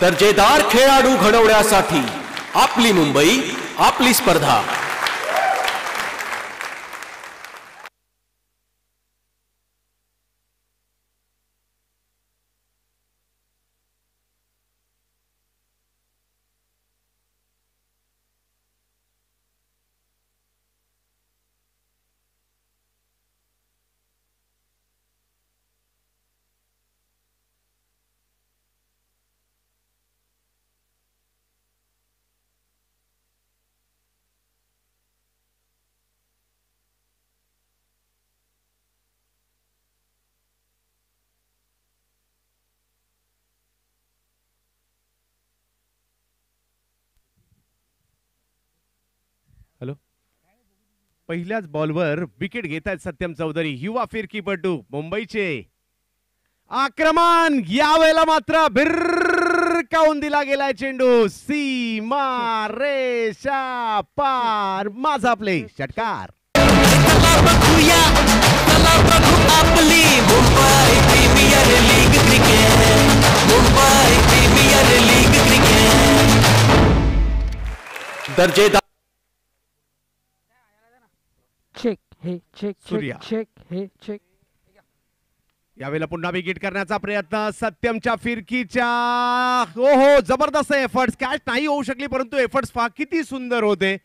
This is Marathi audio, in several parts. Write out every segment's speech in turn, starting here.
दर्जेदार खेळाडू घडवण्यासाठी आपली मुंबई, आपली स्पर्धा। हॅलो, पहिल्याच बॉलवर विकेट घेत आहेत सत्यम चौधरी, युवा फिरकीपटू मुंबईचे। आक्रमण यावेळेला मात्र भिरकावून दिला गेलाय चेंडू, सीमा रेषा पार, माझा प्ले, षटकार। आपली Mumbai premier league cricket, Mumbai premier league cricket. दर्जेदार चेक हे चेक सूर्या। चेक हे चेक। यावेळेला पुन्हा विकेट करण्याचा प्रयत्न सत्यमच्या फिरकीच्या, हो हो जबरदस्त एफर्ट्स, कॅच नाही होऊ शकली परंतु एफर्ट्स पहा किती सुंदर होते।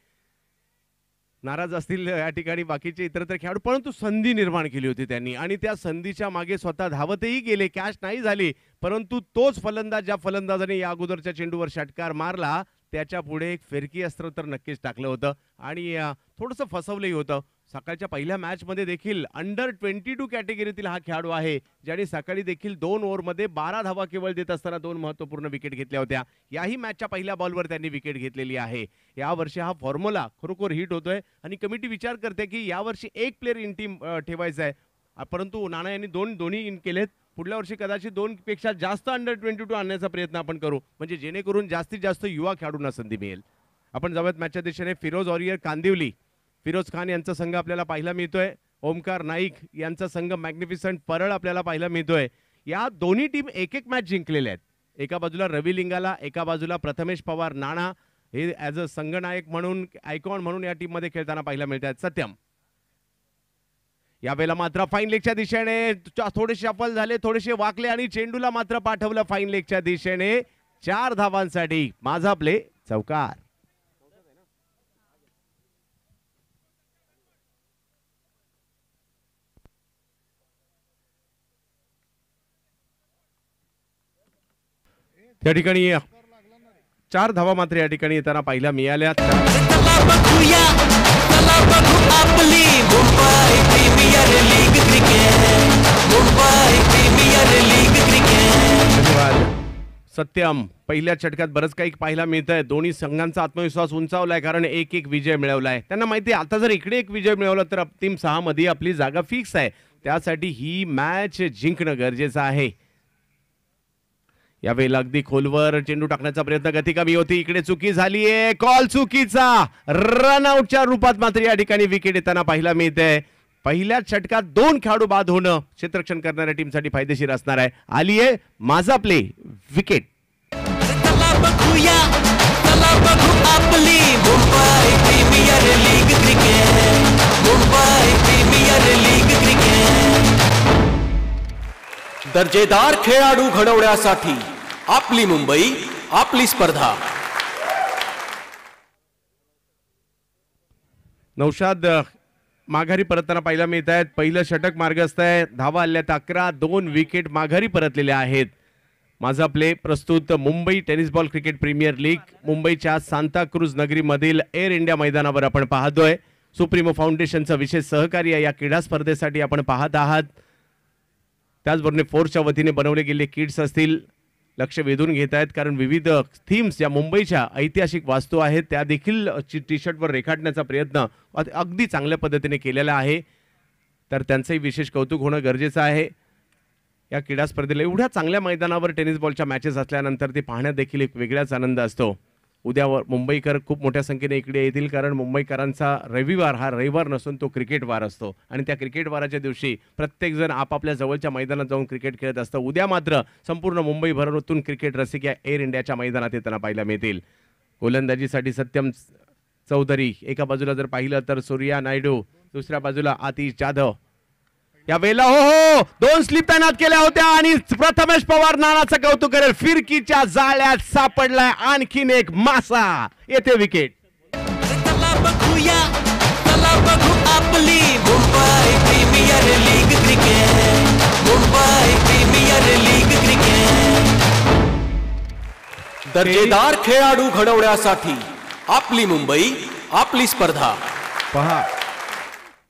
नाराज असतील या ठिकाणी बाकीचे इतरत्र खेळाडू, परंतु संधी निर्माण केली होती त्यांनी आणि त्या संधीच्या मागे स्वतः धावतही गेले, कॅच नाही झाली परंतु तोच फलंदाज ज्या फलंदाजाने या अगोदरच्या चेंडूवर षटकार मारला त्याच्या पुढे एक फिरकी अस्त्र तर नक्कीच टाकलं होतं आणि थोडंसं फसवलंही होतं। सकाळच्या पहिल्या मॅच मध्ये देखील अंडर 22 कॅटेगरीतील हा खेळाडू आहे ज्याने सकाळी देखील 2 ओव्हरमध्ये 12 धावा केवळ देत असताना 2 महत्त्वपूर्ण विकेट घेतल्या होत्या। याही मॅचच्या पहिल्या बॉलवर त्यांनी विकेट घेतलेली आहे। यावर्षी हा फॉर्म्युला खरोखर हिट होतोय आणि कमिटी विचार करते की यावर्षी एक प्लेअर इन टीम ठेवायचा आहे, परंतु नाना यांनी दोन्ही इन केलेत। पुढल्या वर्षी कदाचित 2 पेक्षा जास्त अंडर 22 आणण्याचा प्रयत्न आपण करू, म्हणजे जेणेकरून जास्तीत जास्त युवा खेळाडूंना संधी मिळेल। आपण जाऊयात मॅचच्या दिशेने। फिरोज वॉरियर कांदिवली, फिरोज खान यांचा संघ आपल्याला पाहायला मिळतोय, ओमकार नाईक यांचा संघ मॅग्निफिसंट परळ आपल्याला पाहायला मिळतोय। या दोन्ही टीम एक एक मॅच जिंकलेल्या आहेत। एका बाजूला रवी लिंगाला, एका बाजूला प्रथमेश पवार नाना हे ॲज अ संघनायक म्हणून, आयकॉन म्हणून या टीम मध्ये खेळताना पाहायला मिळत आहेत। सत्यम यावेळेला मात्र फाईन लेगच्या दिशेने थोडेसे शफल झाले, थोडेसे वाकले आणि चेंडूला मात्र पाठवलं फाईन लेगच्या दिशेने 4 धावांसाठी, माझा प्ले, चौकार। त्या ठिकाणी 4 धावा मात्र या ठिकाणी येताना पाहायला मिळाल्या। आपली Mumbai premier league cricket, Mumbai premier league Cricket. धन्यवाद सत्यम। पहिल्या षटकात बरंच काही पाहायला मिळतंय, दोन्ही संघांचा आत्मविश्वास उंचावलाय कारण एक विजय मिळवलाय। त्यांना माहिती आहे आता जर इकडे एक विजय मिळवला तर अंतिम 6 मध्ये आपली जागा फिक्स आहे, त्यासाठी ही मॅच जिंकणं गरजेचं आहे। यावेळेला अगदी खोलवर चेंडू टाकण्याचा प्रयत्न, गती कमी होती, इकडे चुकी झालीये, कॉल चुकीचा, रनआउटच्या रूपात मात्र या ठिकाणी विकेट येताना पाहायला मिळते। पहिल्या षटकात 2 खेळाडू बाद होणं क्षेत्ररक्षण करणाऱ्या टीमसाठी फायदेशीर असणार आहे। आलीये माझा प्ले, विकेट। आपली Mumbai premier league cricket, Mumbai premier league cricket. दर्जेदार खेळाडू घडवण्यासाठी आपली मुंबई, आपली स्पर्धा। नौशाद माघारी परतताना पाहायला मिळत आहेत, पहिलं षटक मार्गस्थ आहे, धावा आल्यात 11, 2 विकेट माघारी परतलेल्या आहेत। माझा प्ले प्रस्तुत Mumbai tennis ball cricket premier League, मुंबईच्या सांता क्रूज नगरीमधील एअर इंडिया मैदानावर आपण पाहतोय। सुप्रीमो फाउंडेशनचं विशेष सहकार्य या क्रीडा स्पर्धेसाठी आपण पाहत आहात। त्याचबरोबर फोर्सच्या वतीने बनवले गेले किट्स असतील, लक्ष वेधून घेत आहेत कारण विविध थीम्स या मुंबईच्या ऐतिहासिक वास्तू आहेत त्या देखील टी शर्टवर रेखाटण्याचा प्रयत्न अगदी चांगल्या पद्धतीने केलेला आहे, तर त्यांचंही विशेष कौतुक होणं गरजेचं आहे। या क्रीडा स्पर्धेला एवढ्या चांगल्या मैदानावर टेनिस बॉलच्या मॅचेस असल्यानंतर ते पाहण्यात देखील एक वेगळाच आनंद असतो। उद्या मुंबईकर खूप मोठ्या संख्येने इकडे येतील, कारण मुंबईकरांचा रविवार हा रविवार नसून तो क्रिकेट वार असतो आणि त्या क्रिकेट वाराच्या दिवशी प्रत्येकजण आपापल्या जवळच्या मैदानात जाऊन क्रिकेट खेळत असतं. उद्या मात्र संपूर्ण मुंबईभरातून क्रिकेट रसिक या एअर इंडियाच्या मैदानात येताना पाहायला मिळतील. गोलंदाजीसाठी सत्यम चौधरी एका बाजूला जर पाहिलं तर सूर्या नायडू, दुसऱ्या बाजूला आतिश जाधव. या वेळेला हो 2 स्लिप तैनात केल्या होत्या आणि प्रथमेश पवार नानाचं कौतुक करेल. फिरकीच्या जाळ्यात सापडलाय आणखीन एक मासा. येते विकेट. चला बघूया, चला बघू आपली Mumbai premier league cricket, Mumbai premier league cricket. दर्जेदार खेळाडू घडवण्यासाठी आपली मुंबई, आपली स्पर्धा. पहा,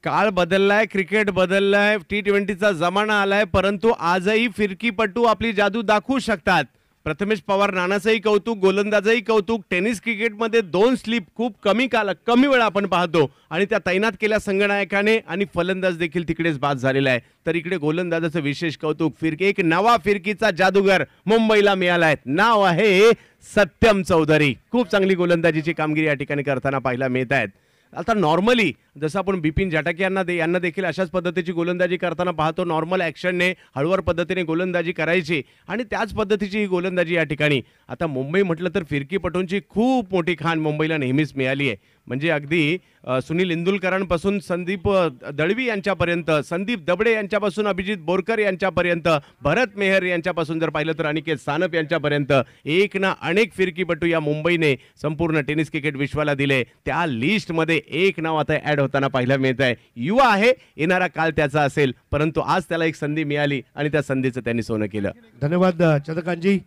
काळ बदललाय, क्रिकेट बदललाय, T20चा जमाना आलाय, परंतु आजही फिरकीपटू आपली जादू दाखवू शकतात. प्रथमेश पवार नानाचंही कौतुक, गोलंदाजही कौतुक. टेनिस क्रिकेटमध्ये 2 स्लिप खूप कमी वेळा आपण पाहतो आणि त्या तैनात केल्या संघनायकाने आणि फलंदाज देखील तिकडेच बाद झालेला आहे. तर इकडे गोलंदाजाचं विशेष कौतुक. एक नवा फिरकीचा जादूगर मुंबईला मिळालाय. नाव आहे सत्यम चौधरी. खूप चांगली गोलंदाजीची कामगिरी या ठिकाणी करताना पाहायला मिळत आहेत. आता नॉर्मली जसं आपण बिपिन जाटक यांना देखील अशाच पद्धतीची गोलंदाजी करताना पाहतो. नॉर्मल ॲक्शनने हळूवार पद्धतीने गोलंदाजी करायची आणि त्याच पद्धतीची ही गोलंदाजी या ठिकाणी. आता मुंबई म्हटलं तर फिरकीपटूंची खूप मोठी खाण मुंबईला नेहमीच मिळाली आहे. म्हणजे अगदी सुनील इंदुलकरांपासून संदीप दळवी यांच्यापर्यंत, संदीप दबडे यांच्यापासून अभिजित बोरकर यांच्यापर्यंत, भरत मेहर यांच्यापासून जर पाहिलं तर अनिकेत सानप यांच्यापर्यंत एक ना अनेक फिरकीपटू या मुंबईने संपूर्ण टेनिस क्रिकेट विश्वाला दिले. त्या लिस्टमध्ये एक नाव आता ॲड होताना पाहायला मिळत आहे. युवा आहे, येणारा काळ त्याचा असेल, परंतु आज त्याला एक संधी मिळाली आणि त्या संधीचं त्यांनी सोनं केलं. धन्यवाद Chandrakantji.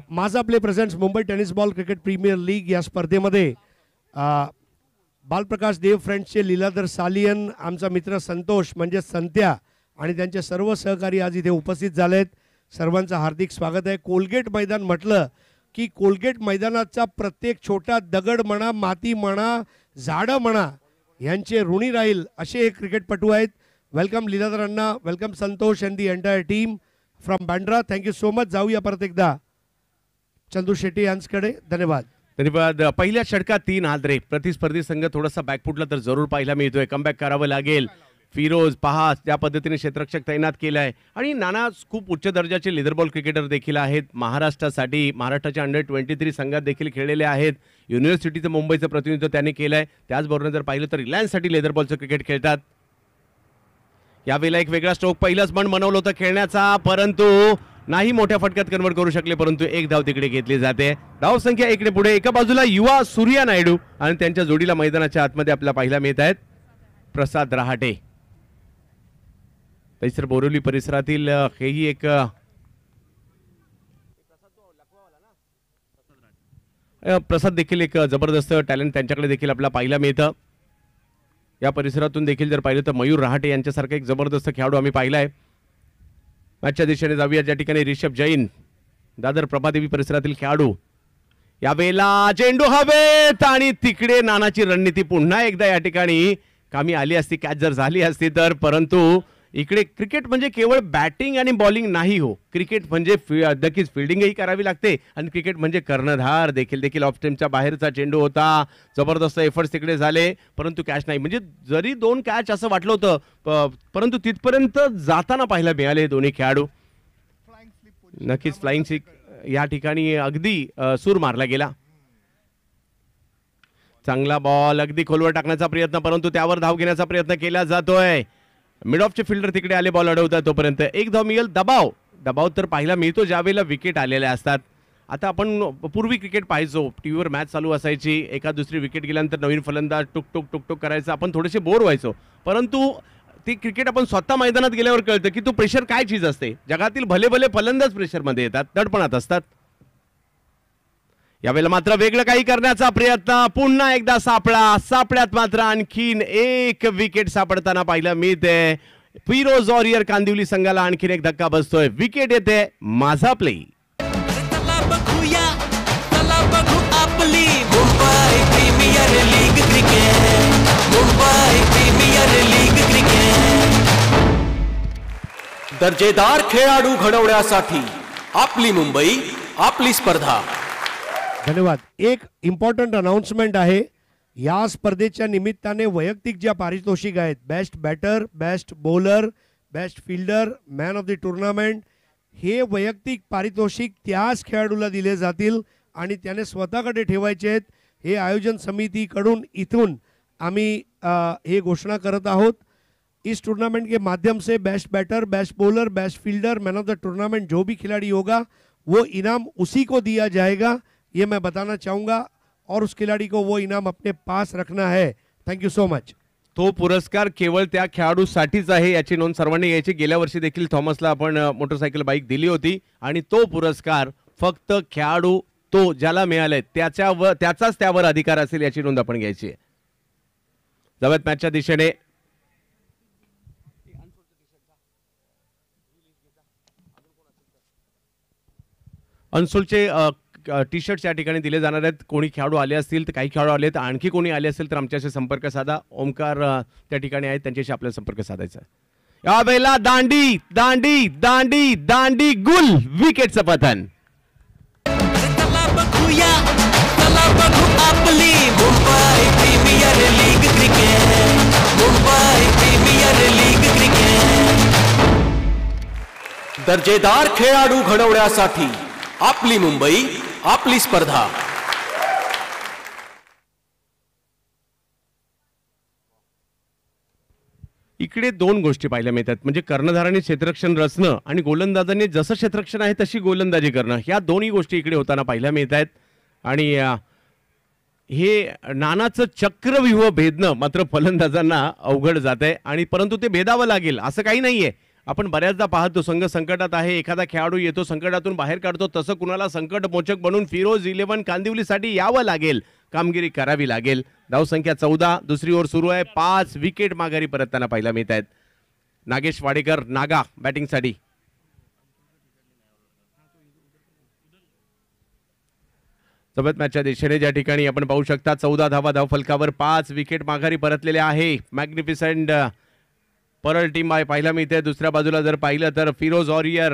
Majha Play presents Mumbai tennis ball cricket premier League या स्पर्धेमध्ये बालप्रकाश देव फ्रेंड्सचे लीलाधर सालियन, आमचा मित्र संतोष म्हणजे संत्या आणि त्यांचे सर्व सहकारी आज इथे उपस्थित झालेत. सर्वांचं हार्दिक स्वागत आहे. कोलगेट मैदान म्हटलं की कोलगेट मैदानाचा प्रत्येक छोटा दगड म्हणा, माती म्हणा, झाडं म्हणा, यांचे ऋणी राहील असे हे क्रिकेटपटू आहेत. Welcome Leeladhar Anna, welcome Santosh and the entire team from Bandra. Thank you so much. जाऊया परत एकदा चंदू शेट्टी यांच्याकडे. धन्यवाद. धन्यवाद. पहिल्या षटकात 3 हादरे. प्रतिस्पर्धी संघ थोडासा बॅकफुटला तर जरूर पाहायला मिळतोय. कमबॅक करावं लागेल. फिरोज पहा त्या पद्धतीने क्षेत्ररक्षक तैनात केलाय आणि नाना खूप उच्च दर्जाचे लेदर बॉल क्रिकेटर देखील आहेत. महाराष्ट्रासाठी महाराष्ट्राच्या अंडर-23 संघात देखील खेळलेले आहेत. युनिव्हर्सिटीचं मुंबईचं प्रतिनिधित्व त्यांनी केलंय. त्याचबरोबर जर पाहिलं तर रिलायन्ससाठी लेदर बॉलचं क्रिकेट खेळतात. यावेळेला एक वेगळा स्ट्रोक पहिलंच मन बनवलं होतं खेळण्याचा, परंतु नाही मोठ्या फटक्यात कन्वर्ट करू शकले, परंतु एक धाव तिकडे घेतली जाते. धाव संख्या इकडे पुढे. एका बाजूला युवा सूर्या नायडू आणि त्यांच्या जोडीला मैदानाच्या आतमध्ये आपल्याला पाहायला मिळत आहेत प्रसाद रहाटे. तैसर बोरिवली परिसरातील हेही एक प्रसाद देखील एक जबरदस्त टॅलेंट त्यांच्याकडे देखील आपल्याला पाहायला मिळतं. या परिसरातून देखील जर पाहिलं तर मयूर रहाटे यांच्यासारखा एक जबरदस्त खेळाडू आम्ही पाहिलाय. मॅचच्या दिशेने जाऊया ज्या ठिकाणी ऋषभ जैन, दादर प्रभादेवी परिसरातील खेळाडू. यावेळेला चेंडू हवेत आणि तिकडे नानाची रणनीती पुन्हा एकदा या ठिकाणी कामी आली असती, कॅच जर झाली असती तर. परंतु इकडे क्रिकेट म्हणजे केवळ बॅटिंग आणि बॉलिंग नाही हो. क्रिकेट म्हणजे नक्कीच फिल्डिंगही करावी लागते आणि क्रिकेट म्हणजे कर्णधार देखील ऑफ स्टंपच्या बाहेरचा चेंडू होता. जबरदस्त एफर्ट्स तिकडे झाले, परंतु कॅच नाही. म्हणजे जरी 2 कॅच असं वाटलं होतं, परंतु तिथपर्यंत जाताना पाहायला मिळाले दोन्ही खेळाडू. नक्कीच फ्लाइंग सिक या ठिकाणी अगदी सूर मारला गेला. चांगला बॉल अगदी खोलवर टाकण्याचा प्रयत्न, परंतु त्यावर धाव घेण्याचा प्रयत्न केला जातोय. मिड ऑफचे फिल्डर तिकडे आले, बॉल अडवतात. तोपर्यंत एक धाव मिळेल. दबाव तर पाहायला मिळतो ज्यावेळेला विकेट आलेल्या असतात. आता आपण पूर्वी क्रिकेट पाहायचो, टीव्हीवर मॅच चालू असायची, एका दुसरी विकेट गेल्यानंतर नवीन फलंदाज टुक करायचा, आपण थोडेसे बोर व्हायचो. परंतु ती क्रिकेट आपण स्वतः मैदानात गेल्यावर कळतं की तो प्रेशर काय चीज असते. जगातील भले फलंदाज प्रेशरमध्ये येतात, दडपणात असतात. यावेळेला मात्र वेगळं काही करण्याचा प्रयत्न, पुन्हा एकदा सापड्यात मात्र आणखीन एक विकेट सापडताना पाहायला मिळते. फिरोज वॉरियर कांदिवली संघाला आणखीन एक धक्का बसतोय. विकेट येते. माझा प्ले. चला बघूया, चला बघू आपली Mumbai premier league cricket, Mumbai premier league cricket. दर्जेदार खेळाडू घडवण्यासाठी आपली मुंबई, आपली स्पर्धा. धन्यवाद. एक इम्पॉर्टंट अनाउन्समेंट आहे. या स्पर्धेच्या निमित्ताने वैयक्तिक ज्या पारितोषिक आहेत, best batter, best bowler, best fielder, man of the tournament, हे वैयक्तिक पारितोषिक त्याच खेळाडूला दिले जातील आणि त्याने स्वतःकडे ठेवायचे आहेत. हे आयोजन समितीकडून इथून आम्ही ये घोषणा करत आहोत. इस टूर्नामेंट के माध्यम से best batter, best bowler, best fielder, man of the tournament जो भी खिलाड़ी होगा वो इनाम उसी को दिया जाएगा, ये मैं बताना चाहूँगा. और उस खिलाड़ी को वो इनाम अपने पास रखना है. Thank you so much. तो पुरस्कार केवळ त्या खेळाडूसाठीच आहे याची नोंद सर्वांनी घ्यायची. गेल्या वर्षी देखील थॉमसला आपण मोटरसायकल बाईक दिली होती आणि तो पुरस्कार फक्त खेळाडू तो ज्याला मिळालाय त्याचाच त्यावर अधिकार असेल याची नोंद आपण घ्यायची आहे. जाऊयात मॅचच्या दिशेने. अनसोलचे टी शर्ट्स या ठिकाणी दिले जाणार आहेत. कोणी खेळाडू आले असतील तर, काही खेळाडू आले तर, आणखी कोणी आले असेल तर आमच्याशी संपर्क साधा. ओमकार त्या ठिकाणी आहेत, त्यांच्याशी आपल्याला संपर्क साधायचा आहे. यावेळेला दांडी दांडी दांडी दांडी गुल विकेटचं पतन. चला बघूया, चला बघू आपली Mumbai premier league cricket, Mumbai premier league cricket. दर्जेदार खेळाडू घडवण्यासाठी आपली मुंबई, आपली स्पर्धा. इकडे दोन गोष्टी पाहायला मिळतात, म्हणजे कर्णधाराने क्षेत्ररक्षण रचणं आणि गोलंदाजाने जसं क्षेत्ररक्षण आहे तशी गोलंदाजी करणं, ह्या दोन्ही गोष्टी इकडे होताना पाहायला मिळत आहेत. आणि हे नानाचं चक्रव्यूह भेदणं मात्र फलंदाजांना अवघड जात आहे. आणि परंतु ते भेदावं लागेल असं काही नाहीये. आपण बऱ्याचदा पाहतो संघ संकटात आहे, एखादा खेळाडू येतो संकटातून बाहेर काढतो, तसं कुणाला संकट मोचक बनून फिरोज 11 कांदिवलीसाठी यावं लागेल, कामगिरी करावी लागेल. धावसंख्या 14, दुसरी ओव्हर सुरू आहे. 5 विकेट माघारी परतताना पाहायला मिळत आहेत. नागेश वाडेकर नागा बॅटिंगसाठी. सोबत मॅचच्या दिशेने ज्या ठिकाणी आपण पाहू शकता 14 धावा धावफलकावर, 5 विकेट माघारी परतलेले आहे. मॅग्निफिसंट परळ टीम पाहायला मिळते. दुसऱ्या बाजूला जर पाहिलं तर फिरोज ऑरियर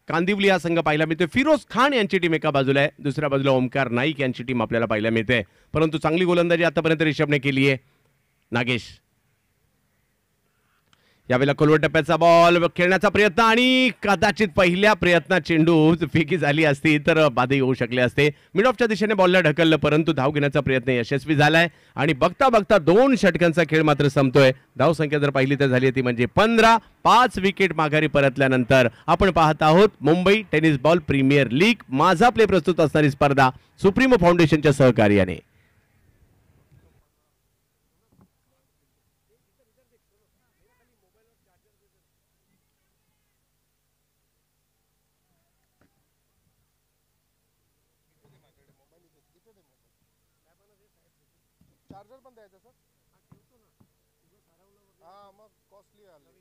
कांदिवली हा संघ पाहायला मिळतो. फिरोज खान यांची टीम एका बाजूला आहे, दुसऱ्या बाजूला ओमकार नाईक यांची टीम आपल्याला पाहायला मिळते. परंतु चांगली गोलंदाजी आतापर्यंत रिषभने केली आहे. नागेश यावेळेला खोलवर टप्प्याचा बॉल खेळण्याचा प्रयत्न आणि कदाचित पहिल्या प्रयत्नात चेंडू फेकी झाली असती तर बाधे येऊ शकले असते. मिड ऑफच्या दिशेने बॉलला ढकललं, परंतु धाव घेण्याचा प्रयत्न यशस्वी झालाय. आणि बघता बघता 2 षटकांचा खेळ मात्र संपतोय. धावसंख्या जर पाहिली तर झाली ती म्हणजे 15. 5 विकेट माघारी परतल्यानंतर आपण पाहत आहोत Mumbai tennis ball premier League. Majha Play प्रस्तुत असणारी स्पर्धा सुप्रीमो फाउंडेशनच्या सहकार्याने. चार्जर पण द्यायचा सर. हाँ मग कॉस्टली आले.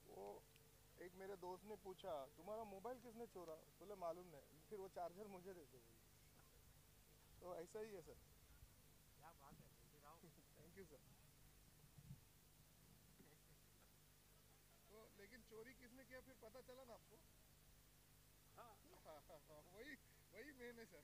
वो एक मेरे दोस्त ने पूछा तुम्हारा मोबाइल किसने चोरा, बोले मालूम नहीं, फिर वो चार्जर मुझे दे दो. तो ऐसा ही है सर. क्या बात है. Thank you sir. तो लेकिन चोरी किसने किया फिर पता चला ना आपको. वही मेन है सर.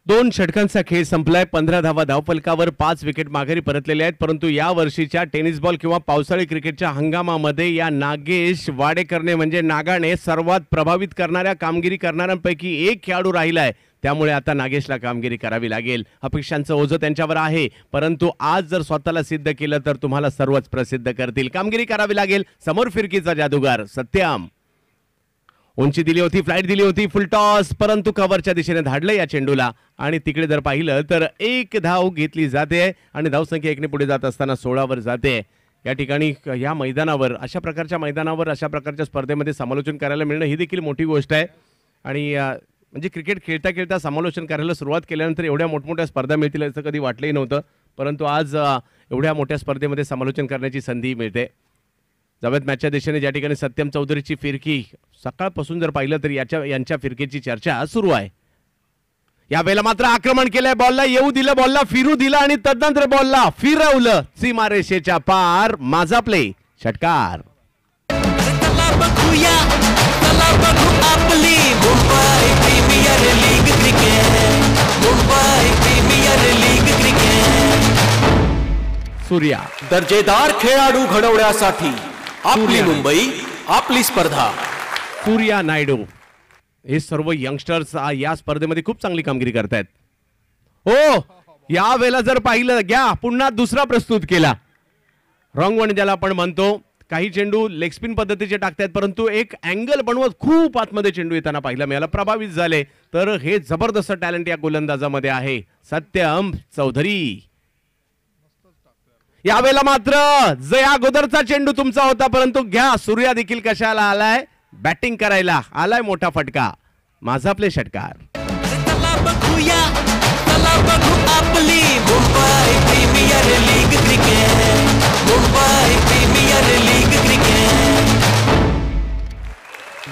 2 षटकांचा खेळ संपलाय. 15 धावा धावफलकावर, 5 विकेट माघारी परतलेले आहेत. परंतु या वर्षीच्या टेनिस बॉल किंवा पावसाळी क्रिकेटच्या हंगामामध्ये या नागेश वाडेकरने म्हणजे नागाने सर्वात प्रभावित करणाऱ्या कामगिरी करणाऱ्यांपैकी एक खेळाडू राहिलाय. त्यामुळे आता नागेशला कामगिरी करावी लागेल. अपेक्षांचं ओझं त्यांच्यावर आहे, परंतु आज जर स्वतःला सिद्ध केलं तर तुम्हाला सर्वच प्रसिद्ध करतील. कामगिरी करावी लागेल. समोर फिरकीचा जादूगार सत्यम. उंची दिली होती, फ्लाइट दिली होती, फुल टॉस, परंतु कव्हरच्या दिशेने धाडलं या चेंडूला. आणि तिकडे जर पाहिलं तर 1 धाव घेतली जाते आणि धावसंख्या 1 ने पुढे जात असताना 16 वर जाते. या ठिकाणी या मैदानावर, अशा प्रकारच्या मैदानावर, अशा प्रकारच्या स्पर्धेमध्ये समालोचन करायला मिळणं ही देखील मोठी गोष्ट आहे. आणि म्हणजे क्रिकेट खेळता खेळता समालोचन करायला सुरुवात केल्यानंतर एवढ्या मोठमोठ्या स्पर्धा मिळतील असं कधी वाटलंही नव्हतं. परंतु आज एवढ्या मोठ्या स्पर्धेमध्ये समालोचन करण्याची संधी मिळते. जावेत मॅचच्या दिशेने ज्या ठिकाणी सत्यम चौधरीची फिरकी, सकाळपासून जर पाहिलं तर यांच्या फिरकीची चर्चा सुरू आहे. यावेळेला मात्र आक्रमण केलंय. बॉलला येऊ दिलं, बॉलला फिरू दिलं आणि तदनंतर बॉलला फिरवलं सीमारेषेच्या पार. माझा प्ले षटकार. चला बघूया, चला चला बघू आपली Mumbai premier league cricket, Mumbai premier league Cricket. Surya. दर्जेदार खेळाडू घडवण्यासाठी आपली मुंबई आपली स्पर्धा. सूर्या नायडू. हे सर्व यंगस्टर्स या स्पर्धेमध्ये खूप चांगली कामगिरी करतायत. हो, या वेळेला जर पाहिलं घ्या, पुन्हा दुसरा प्रस्तुत केला. रॉंग वन ज्याला आपण म्हणतो. काही चेंडू लेग स्पिन पद्धतीचे टाकतायत, परंतु एक अँगल बनवत खूप आतमध्ये चेंडू येताना पाहायला मिळाला. प्रभावित झाले. तर हे जबरदस्त टॅलेंट या गोलंदाजामध्ये आहे. सत्यम चौधरी. यावेळेला मात्र जया अगोदरचा चेंडू तुमचा होता, परंतु घ्या, सूर्या देखील कशाला आलाय, बॅटिंग करायला आलाय. मोठा फटका. माझा प्ले षटकार. चला बघूया, चला बघू आपली Mumbai premier league cricket, Mumbai premier league cricket.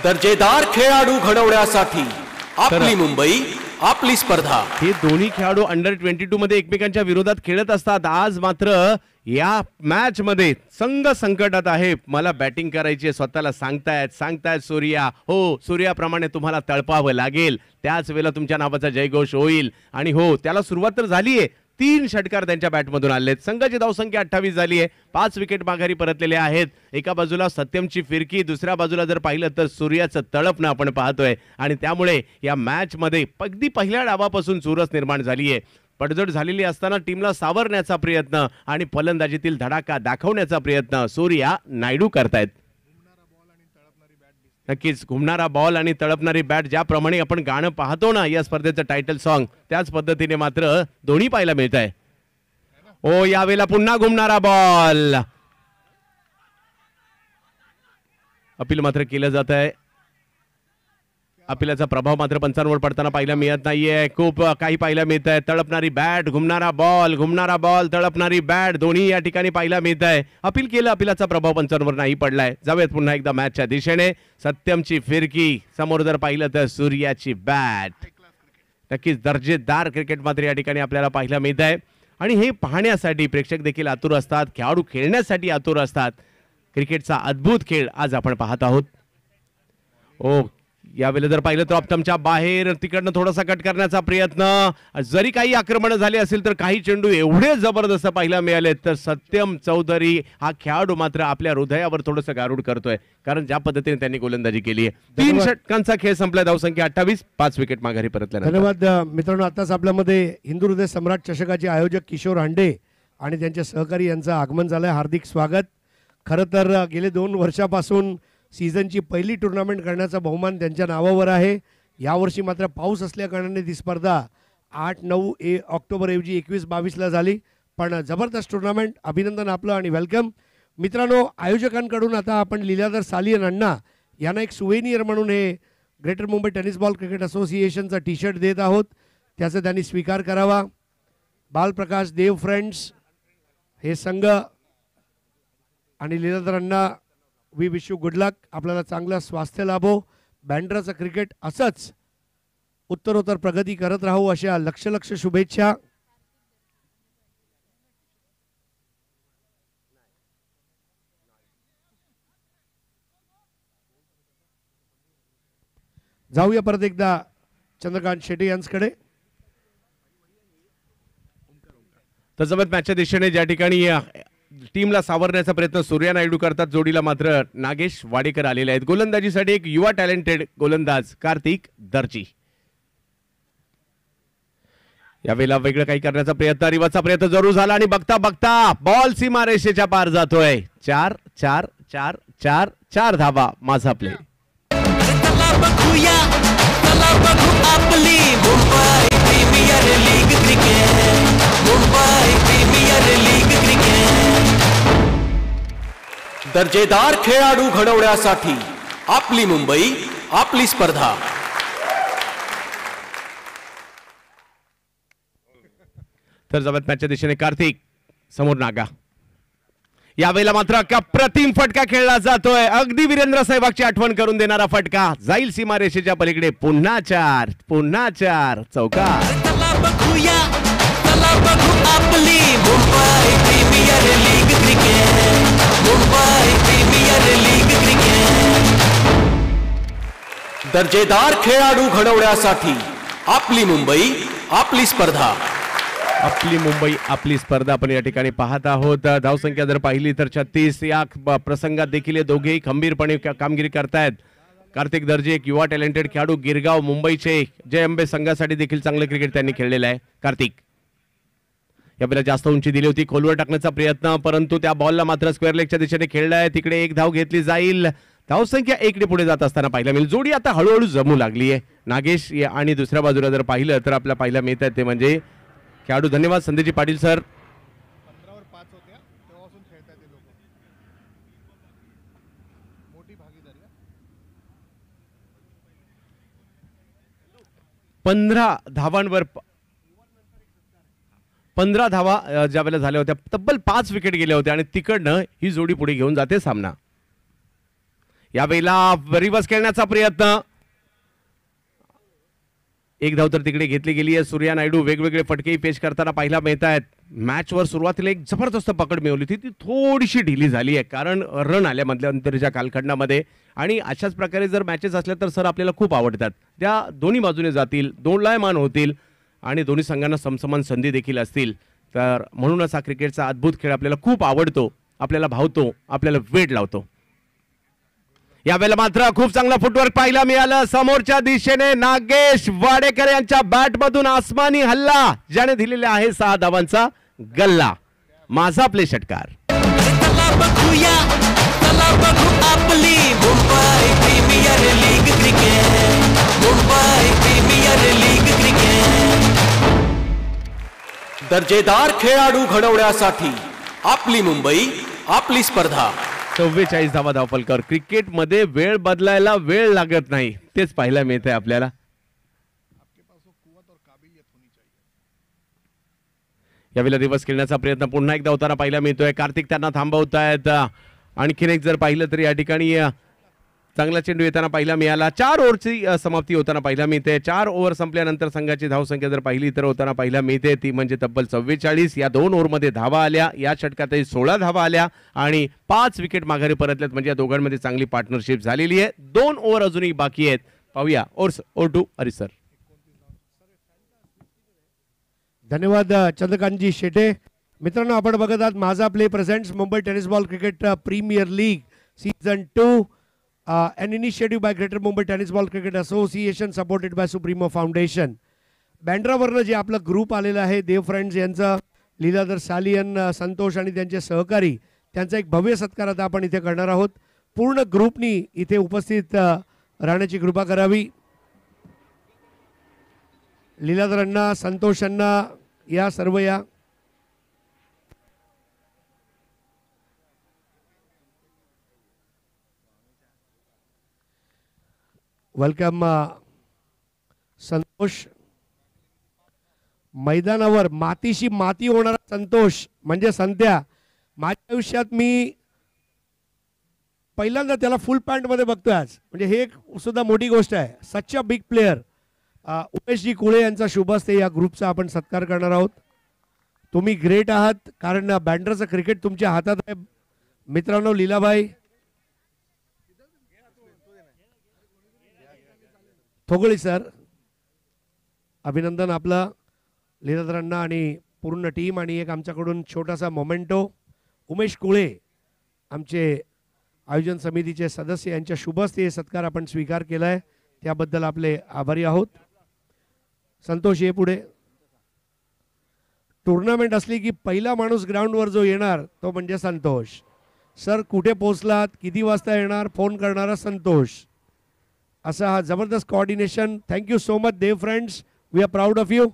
दर्जेदार खेळाडू घडवण्यासाठी आपली मुंबई आपली स्पर्धा. हे दोन्ही खेळाडू अंडर 22 मध्ये एकमेकांच्या विरोधात खेळत असतात. आज मात्र या मॅच मध्ये संघ संकटात आहे. मला बॅटिंग करायची, स्वतःला सांगतायत सूर्या. हो, सूर्याप्रमाणे तुम्हाला तळपावं लागेल, त्याच वेळेला तुमच्या नावाचा जयघोष होईल. आणि हो, त्याला सुरुवात तर झालीये. 3 षटकार त्यांच्या बॅटमधून आलेत. संघाची धावसंख्या 28 झाली आहे. 5 विकेट माघारी परतलेले आहेत. एका बाजूला सत्यमची फिरकी, दुसऱ्या बाजूला जर पाहिलं तर सूर्याचं तळपणं आपण पाहतोय. आणि त्यामुळे या मॅच मध्ये अगदी पहिल्या डावापासून चुरस निर्माण झाली आहे. पडझड झालेली असताना टीमला सावरण्याचा प्रयत्न आणि फलंदाजीतील धडाका दाखवण्याचा प्रयत्न सूर्या नायडू करतायत. नक्कीच घुमणारा बॉल आणि तळपणारी बॅट, ज्याप्रमाणे आपण गाणं पाहतो ना या स्पर्धेचं टायटल सॉन्ग, त्याच पद्धतीने मात्र दोन्ही पाहायला मिळत आहे. ओ, यावेळेला पुन्हा घुमणारा बॉल. अपील मात्र केलं जात आहे. अपिलाचा प्रभाव मात्र पंचांवर पडताना पाहायला मिळत नाहीये. खूप काही पाहायला मिळत आहे. तळपणारी बॅट, घुमणारा बॉल, तळपणारी बॅट, दोन्ही या ठिकाणी पाहायला मिळत आहे. अपील केलं, अपिलाचा प्रभाव पंचांवर नाही पडलाय. जाऊयात पुन्हा एकदा मॅचच्या दिशेने. सत्यमची फिरकी, समोर जर पाहिलं तर सूर्याची बॅट. नक्कीच दर्जेदार क्रिकेट मात्र या ठिकाणी आपल्याला पाहायला मिळत आहे. आणि हे पाहण्यासाठी प्रेक्षक देखील आतुर असतात, खेळाडू खेळण्यासाठी आतुर असतात. क्रिकेटचा अद्भुत खेळ आज आपण पाहत आहोत. ओ, यावेळेला जर पाहिलं तर ऑप्टमच्या बाहेर तिकडनं थोडासा कट करण्याचा प्रयत्न. जरी काही आक्रमण झाले असेल तर काही चेंडू एवढे जबरदस्त पाहायला मिळाले, तर सत्यम चौधरी हा खेळाडू मात्र आपल्या हृदयावर थोडंसं गारूड करतोय, कारण ज्या पद्धतीने त्यांनी गोलंदाजी केली आहे. 3 षटकांचा खेळ संपला. धावसंख्या 28, 5 विकेट माघारी परतल्या. धन्यवाद मित्रांनो. आताच आपल्यामध्ये हिंदू हृदय सम्राट चषकाचे आयोजक किशोर हांडे आणि त्यांचे सहकारी यांचं आगमन झालंय. हार्दिक स्वागत. खरं तर गेले 2 वर्षापासून सीझनची पहिली टुर्नामेंट करण्याचा बहुमान त्यांच्या नावावर आहे. यावर्षी मात्र पाऊस असल्याकारणाने ती स्पर्धा 8-9 ऑक्टोबर ऐवजी 21-22ला झाली. पण जबरदस्त टुर्नामेंट. अभिनंदन आपलं आणि वेलकम. मित्रांनो, आयोजकांकडून आता आपण लीलाधर सालियन अण्णा यांना एक सुवेनियर म्हणून हे greater Mumbai tennis ball cricket असोसिएशनचा टी शर्ट देत आहोत. त्याचा त्यांनी स्वीकार करावा. बालप्रकाश देव फ्रेंड्स हे संघ आणि लीलाधर अण्णा, वी विश यू गुड लक. आपल्याला चांगलं स्वास्थ्य लाभो. बँड्राचं क्रिकेट असंच उत्तरोत्तर प्रगती करत राहू अशा लक्ष शुभेच्छा. जाऊया परत एकदा चंद्रकांत शेट्टी यांच्याकडे. तसंच मॅचच्या दिशेने ज्या ठिकाणी टीमला सावरण्याचा प्रयत्न सूर्या नायडू करतात, जोडीला मात्र नागेश वाडेकर आलेले आहेत. गोलंदाजीसाठी एक युवा टॅलेंटेड गोलंदाज कार्तिक दर्जी. यावेळेला वेगळं काही करण्याचा प्रयत्न, रिवाचा प्रयत्न जरूर झाला आणि बघता बघता बॉल सीमारेषेच्या पार जातोय. 4 धावा. माझा प्ले. चला बघूया, चला बघू आपली Mumbai premier league cricket, Mumbai premier league cricket. दर्जेदार खेळाडू घडवण्यासाठी आपली मुंबई आपली स्पर्धा. तर जवळ मॅचच्या दिशेने कार्तिक, समोर नागा. यावेळेला मात्र अप्रतिम फटका खेळला जातोय. अगदी वीरेंद्र सहवागची आठवण करून देणारा फटका. जाईल सीमारेषेच्या पलीकडे. पुन्हा 4 चौकार. चला बघूया, चला बघू आपली Mumbai premier league cricket, Mumbai premier league cricket. दर्जेदार खेळाडू घडवण्यासाठी आपली मुंबई आपली स्पर्धा. आपली मुंबई आपली स्पर्धा आपण या ठिकाणी पाहत आहोत. धावसंख्या जर पाहिली तर 36. या प्रसंगात देखील हे दोघेही खंबीरपणे कामगिरी करतायत. कार्तिक दर्जे एक युवा टॅलेंटेड खेळाडू गिरगाव मुंबईचे जय अंबे संघासाठी देखील चांगलं क्रिकेट त्यांनी खेळलेलं आहे. कार्तिक यावेळेला जास्त उंची दिली होती, खोलवर टाकण्याचा प्रयत्न, परंतु त्या बॉलला मात्र स्क्वेअर लेगच्या दिशेने खेळलाय. तिकडे एक धाव घेतली जाईल. धावसंख्या 1 पुढे जात असताना पाहायला मिळेल. जोडी आता हळूहळू जमू लागली आहे. नागेश आणि दुसऱ्या बाजूला जर पाहिलं तर आपल्याला पाहायला मिळत आहे ते म्हणजे खेळाडू. धन्यवाद संदेजी पाटील सर. 15 वर 5 होत्या तेव्हापासून खेळतात ते लोक. मोठी भागीदारी. 15 धावांवर 15 धावा ज्या वेळेला झाल्या होत्या, तब्बल 5 विकेट गेल्या होत्या आणि तिकडनं ही जोडी पुढे घेऊन जाते सामना. यावेळेला रिव्हर्स खेळण्याचा प्रयत्न, एक धाव तर तिकडे घेतली गेली आहे. सूर्या नायडू वेगवेगळे फटकेही पेश करताना पाहायला मिळत आहेत. मॅचवर सुरुवातीला एक जबरदस्त पकड मिळवली होती, ती थोडीशी ढिली झाली आहे कारण रन आल्या मध्यंतरीच्या कालखंडामध्ये. आणि अशाच प्रकारे जर मॅचेस असल्या तर सर आपल्याला खूप आवडतात. त्या दोन्ही बाजूने जातील, दोलायमान होतील आणि दोन्ही संघांना समसमान संधी देखील असतील. तर म्हणूनच हा क्रिकेटचा अद्भुत खेळ आपल्याला खूप आवडतो, आपल्याला भावतो, आपल्याला वेड लावतो. यावेळेला मात्र खूप चांगला फुटवर्क पाहायला मिळालं. समोरच्या दिशेने नागेश वाडेकर यांच्या बॅट मधून आसमानी हल्ला, ज्याने दिलेला आहे 6 धावांचा गल्ला. माझा प्ले षटकार. चला बघूया, चला बघू आपली Mumbai premier league cricket. Mumbai premier league cricket. दर्जेदार खेळाडू घडवण्यासाठी आपली मुंबई आपली स्पर्धा. 44 धावा धावफलकावर. क्रिकेटमध्ये वेळ बदलायला वेळ लागत नाही, तेच पाहायला मिळत आहे आपल्याला. यावेळेला रिव्हर्स खेळण्याचा प्रयत्न पुन्हा एकदा होताना पाहायला मिळतोय. कार्तिक त्यांना थांबवत आहेत. आणखीन एक जर पाहिलं तर या ठिकाणी चांगला चेंडू येताना पाहायला मिळाला. 4 ओव्हरची समाप्ती होताना पाहायला मिळते. 4 ओव्हर संपल्यानंतर संघाची धावसंख्या जर पाहिली तर होताना पाहायला मिळते ती म्हणजे तब्बल 44. या 2 ओव्हरमध्ये धावा आल्या, या षटकातही 16 धावा आल्या आणि 5 विकेट माघारी परतल्यात. म्हणजे या दोघांमध्ये चांगली पार्टनरशिप झालेली आहे. 2 ओव्हर अजूनही बाकी आहेत. पाहूया ओव्हर 2 हरीश सर. धन्यवाद चंद्रकांतजी शेटे. मित्रांनो, आपण बघत आहात Majha Play presents Mumbai tennis ball cricket premier League season 2, an initiative by Greater Mumbai Tennis Ball Cricket Association supported by Supremo Foundation. बँड्रावरनं जे आपलं ग्रुप आलेलं आहे देव फ्रेंड्स यांचा, लीलाधर सालियन, संतोष आणि त्यांचे सहकारी, त्यांचा एक भव्य सत्कार आता आपण इथे करणार आहोत. पूर्ण ग्रुपनी इथे उपस्थित राहण्याची कृपा करावी. लीलाधरांना, संतोषांना या सर्व या. वेलकम संतोष. मैदानावर मातीशी माती होणारा संतोष म्हणजे संत्या. माझ्या आयुष्यात मी पहिल्यांदा त्याला फुल पॅन्ट मध्ये बघतोय आज, म्हणजे हे एक सुद्धा मोठी गोष्ट आहे. सच अ बिग प्लेयर. उमेशजी कुळे यांचा शुभ हस्ते या ग्रुपचा आपण सत्कार करणार आहोत. तुम्ही ग्रेट आहात कारण बँड्राचं क्रिकेट तुमच्या हातात आहे. मित्रांनो, लीलाबाई थोगळी सर, अभिनंदन आपलं लीलाधरांना आणि पूर्ण टीम. आणि एक आमच्याकडून छोटासा मोमेंटो. उमेश कुळे आमचे आयोजन समितीचे सदस्य यांच्या शुभहस्ते सत्कार आपण स्वीकार केला आहे, त्याबद्दल आपले आभारी आहोत. संतोष ये पुढे. टुर्नामेंट असली की पहिला माणूस ग्राउंडवर जो येणार तो म्हणजे संतोष. सर कुठे पोहोचलात, किती वाजता येणार, फोन करणारा संतोष. असा हा जबरदस्त coordination. Thank you so much Dev friends, we are proud of you.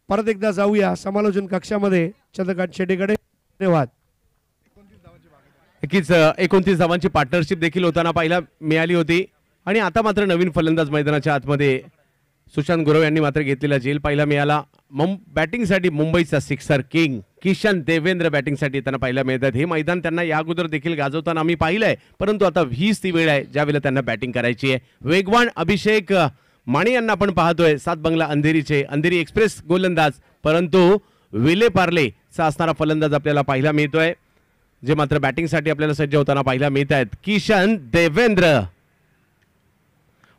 परत एकदा जाऊया समालोचन कक्षामध्ये चंद्रकांत शेटेकडे. धन्यवाद. 29 धावांची पार्टनरशिप देखील होताना पाहायला मिळाली होती. आणि आता मात्र नवीन फलंदाज मैदानाच्या आतमध्ये सुशांत गुरव यांनी मात्र घेतलेला झेल पाहायला मिळाला. बॅटिंगसाठी मुंबईचा सिक्सर किंग किशन देवेंद्र बॅटिंगसाठी त्यांना पाहायला मिळतात. हे मैदान त्यांना या अगोदर देखील गाजवताना आम्ही पाहिलंय, परंतु आता 20 ती वेळ आहे ज्यावेळेला त्यांना बॅटिंग करायची आहे. वेगवान अभिषेक माने यांना आपण पाहतोय, 7 बंगला अंधेरीचे, अंधेरी एक्सप्रेस गोलंदाज, परंतु विले पार्लेचा असणारा फलंदाज आपल्याला पाहायला मिळतोय, जे मात्र बॅटिंगसाठी आपल्याला सज्ज होताना पाहायला मिळत आहेत. किशन देवेंद्र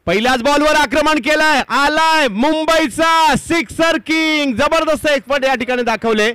पहिल्याच बॉलवर आक्रमण केलंय, आलाय मुंबईचा सिक्सर किंग. जबरदस्त एक्सपर्ट या ठिकाणी दाखवले.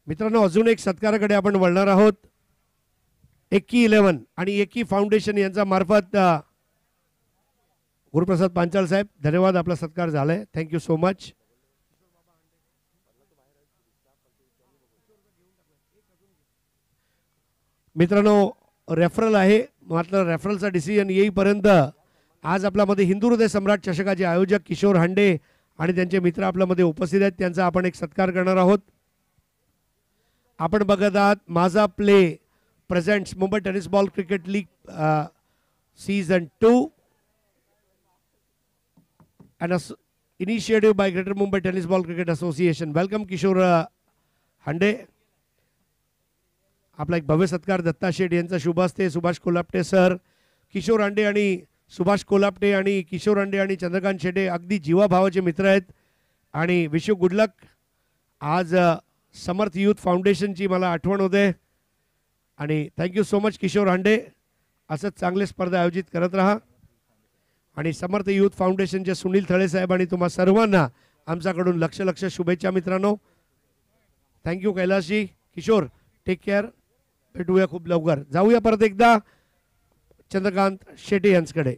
मित्रांनो, अजून एक सत्काराकडे आपण वळणार आहोत. एकी 11 आणि एकी फाउंडेशन यांच्या मार्फत गुरुप्रसाद पांचाळ साहेब, धन्यवाद, आपला सत्कार झालाय. Thank you so much. मित्रांनो, रेफरल आहे, मात्र रेफरलचा डिसिजन येईपर्यंत आज आपल्यामध्ये हिंदू हृदय सम्राट चषकाचे आयोजक किशोर हांडे आणि त्यांचे मित्र आपल्यामध्ये उपस्थित आहेत. त्यांचा आपण एक सत्कार करणार आहोत. आपण बघत आहात Majha Play presents Mumbai tennis ball cricket league season 2 and initiative by Greater Mumbai Tennis Ball Cricket Association. Welcome Kishore Hande. आपला एक भव्य सत्कार दत्ता शेठ यांचा शुभ हस्ते, सुभाष कोल्हापटे सर, किशोर हांडे आणि सुभाष कोल्हापटे आणि किशोर हांडे आणि चंद्रकांत शेटे अगदी जीवाभावाचे मित्र आहेत आणि विश यू गुड लक. आज समर्थ यूथ फाउंडेशनची मला आठवण होते आणि थँक्यू सो मच किशोर हांडे. असंच चांगले स्पर्धा आयोजित करत राहा. आणि समर्थ यूथ फाउंडेशनचे सुनील थळे साहेब आणि तुम्हा सर्वांना आमच्याकडून लक्ष लक्ष शुभेच्छा मित्रांनो. Thank you Kailas ji. Kishore take care, भेटूया खूप लवकर. जाऊया परत एकदा चंद्रकांत शेटे यांच्याकडे.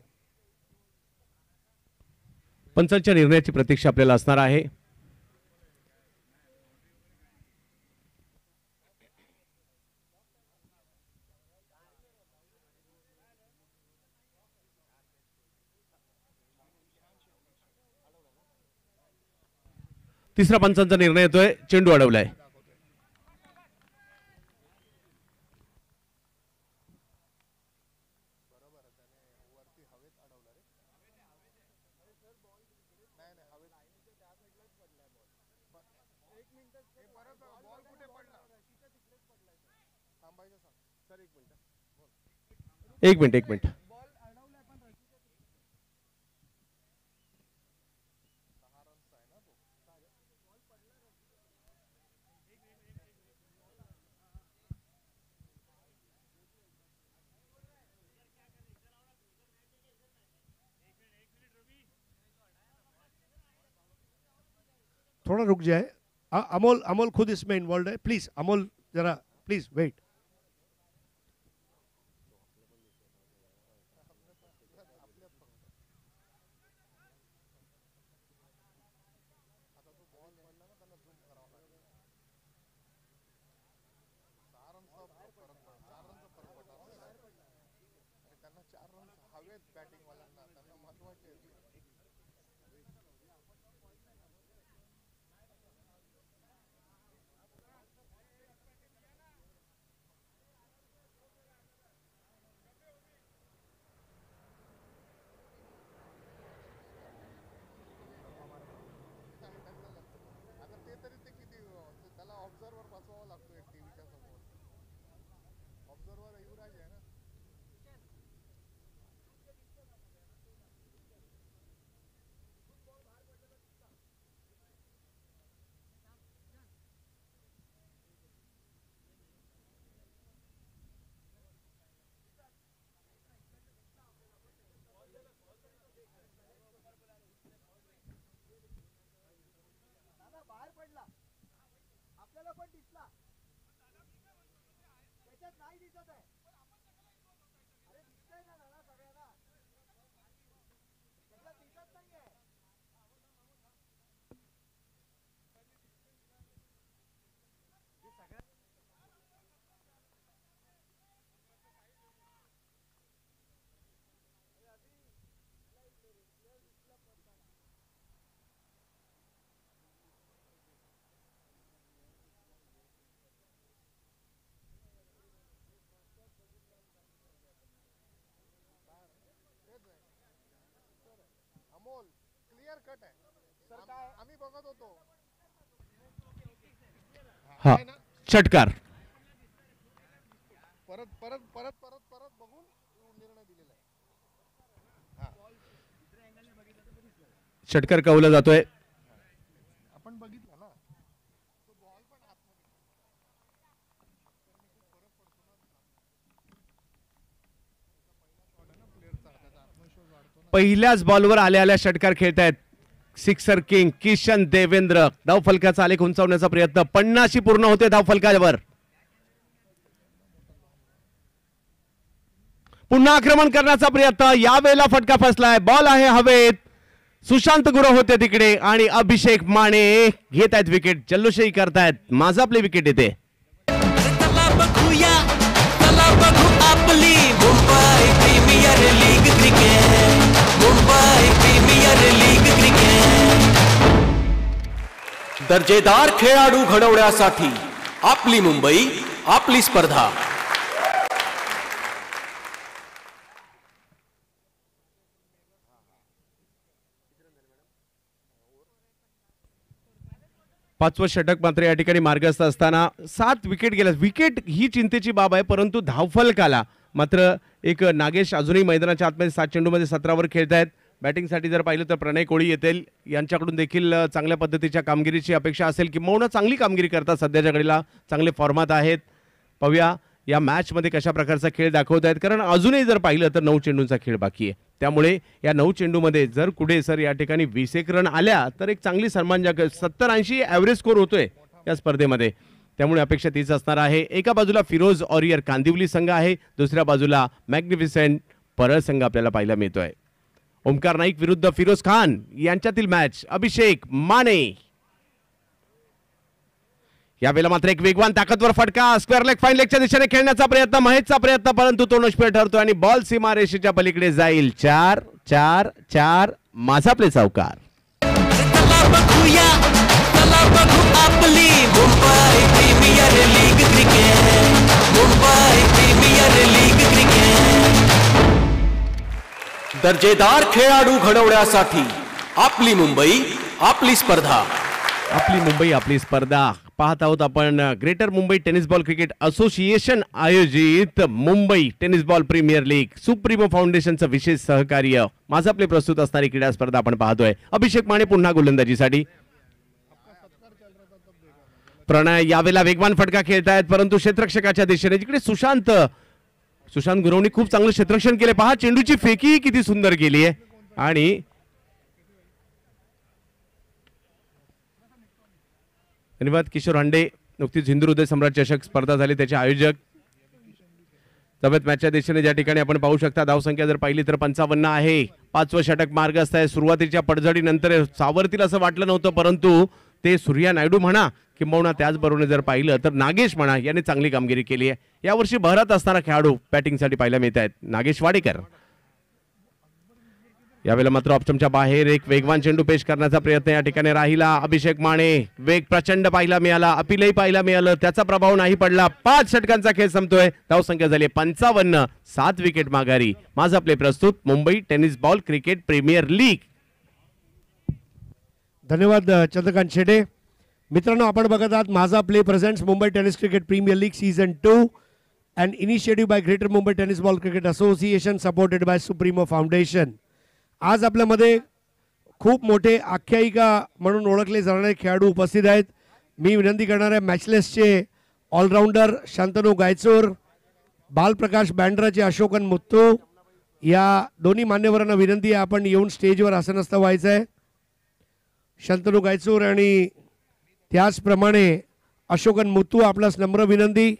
पंचांच्या निर्णयाची प्रतीक्षा आपल्याला असणार आहे. तिसरा पंचांचा निर्णय येतोय. चेंडू अडवलाय. एक मिनिट. थोड़ा रुक जाए. अमोल, अमोल खुद इसमें इन्वॉल्व है. प्लीज अमोल, जरा प्लीज वेट. कट आहे आम्ही बघत होतो. हा षटकार. परत परत परत परत परत बघून निर्णय दिलेला आहे. षटकार कवला जातोय. आपण बघितलं ना तो बॉल पण आतमध्ये पहिल्याच बॉलवर आल्या आल्या षटकार खेळतायत सिक्सर किंग किशन देवेंद्र. धावफलकाचा आलेख उंचावण्याचा प्रयत्न 50 पूर्ण होते धावफलकावर. पुन्हा आक्रमण करण्याचा प्रयत्न. यावेळेला फटका फसलाय. बॉल आहे हवेत. सुशांत गुरव होते तिकडे आणि अभिषेक माने घेत आहेत विकेट. जल्लोषही करतायत. माझा आपली विकेट येते. चला बघूया चला बघू आपली Mumbai premier league cricket. Mumbai premier league cricket. दर्जेदार खेळाडू घडवण्यासाठी आपली मुंबई आपली स्पर्धा. पाचवं षटक मात्र या ठिकाणी मार्गस्थ असताना 7 विकेट गेल्या. विकेट ही चिंतेची बाब आहे, परंतु धावफलकाला मात्र एक नागेश अजूनही मैदानाच्या आतमध्ये 7 चेंडूमध्ये 17 खेळत आहेत. बॅटिंगसाठी जर पाहिलं तर प्रणय कोळी येतील. यांच्याकडून देखील चांगल्या पद्धतीच्या कामगिरीची अपेक्षा असेल. किंबहुना चांगली कामगिरी करतात सध्याच्या घडीला. चांगले फॉर्मात आहेत. पाहूया या मॅचमध्ये कशा प्रकारचा खेळ दाखवत आहेत, कारण अजूनही जर पाहिलं तर 9 चेंडूंचा खेळ बाकी आहे. त्यामुळे या 9 चेंडूमध्ये जर कुठे सर या ठिकाणी 20 रन आल्या तर एक चांगली सन्मानजनक 70-80 ॲव्हरेज स्कोर होतोय या स्पर्धेमध्ये. त्यामुळे अपेक्षा तीच असणार आहे. एका बाजूला फिरोज ऑरियर कांदिवली संघ आहे, दुसऱ्या बाजूला मॅग्निफिसेंट परळ संघ आपल्याला पाहायला मिळतोय. ओमकार नाईक विरुद्ध फिरोज खान यांच्यातील मॅच. अभिषेक माने यावेळेला मात्र एक वेगवान ताकदवर फटका. स्क्वेअर लेग फाईन लेगच्या दिशेने खेळण्याचा प्रयत्न. महेशचा प्रयत्न, परंतु तो निष्फळ ठरतो आणि बॉल सीमारेषेच्या पलीकडे जाईल. 4-4-4 माझा प्ले चौकार. चला बघूया चला बघू आपली Mumbai premier league cricket. Mumbai premier league cricket. दर्जेदार खेळाडू घडवण्यासाठी आपली मुंबई आपली स्पर्धा. आपली मुंबई आपली स्पर्धा पाहत आहोत आपण. Greater Mumbai tennis ball cricket association आयोजित Mumbai tennis ball premier league supremo फाउंडेशनचं विशेष सहकार्य माझा प्ले प्रस्तुत असणारी क्रीडा स्पर्धा आपण पाहतोय. अभिषेक माने पुन्हा गोलंदाजीसाठी. प्रणय यावेळेला वेगवान फटका खेळतायत, परंतु क्षेत्ररक्षकाच्या दिशेने जिकडे सुशांत गुरवनी खूप चांगलं क्षेत्ररक्षण केले. पहा चेंडूची फेकी किती सुंदर केली आहे. आणि धन्यवाद किशोर हांडे. नुकतीच हिंदू हृदय सम्राट चषक स्पर्धा झाली त्याचे आयोजक. तब्येत मॅचच्या दिशेने ज्या ठिकाणी आपण पाहू शकता धावसंख्या जर पाहिली तर 55 आहे. 5वं षटक मार्गस्थ आहे. सुरुवातीच्या पडझडीनंतर सावरतील असं वाटलं नव्हतं, परंतु ते सूर्या नायडू म्हणा किंबहुना त्याचबरोबर जर पाहिलं तर नागेश म्हणा यांनी चांगली कामगिरी केली आहे. यावर्षी बहरत असणारा खेळाडू बॅटिंगसाठी पाहायला मिळत आहेत. नागेश वाडेकर यावेळेला मात्र ऑप्शनच्या बाहेर एक वेगवान चेंडू पेश करण्याचा प्रयत्न या ठिकाणी राहिला. अभिषेक माने वेग प्रचंड पाहायला मिळाला. अपीलही पाहायला मिळालं, त्याचा प्रभाव नाही पडला. 5 षटकांचा खेळ संपतोय. धावसंख्या झाली 55. 7 विकेट माघारी. माझा प्ले प्रस्तुत Mumbai tennis ball cricket premier League. धन्यवाद चंद्रकांत शेडे. मित्रांनो, आपण बघत आहात Majha Play presents Mumbai Tennis Cricket premier League season 2 and initiative by Greater Mumbai tennis ball cricket Association supported by Supremo Foundation. आज आपल्यामध्ये खूप मोठे आख्यायिका म्हणून ओळखले जाणारे खेळाडू उपस्थित आहेत. मी विनंती करणार आहे मॅचलेसचे ऑलराऊंडर शांतनू गायचोर, बालप्रकाश बँड्राचे अशोकन मुत्तू या दोन्ही मान्यवरांना विनंती आहे आपण येऊन स्टेजवर आसनस्थ व्हायचं आहे. शांतनू गायचोर आणि त्याचप्रमाणे अशोकन मुत्तू आपल्यास नम्र विनंती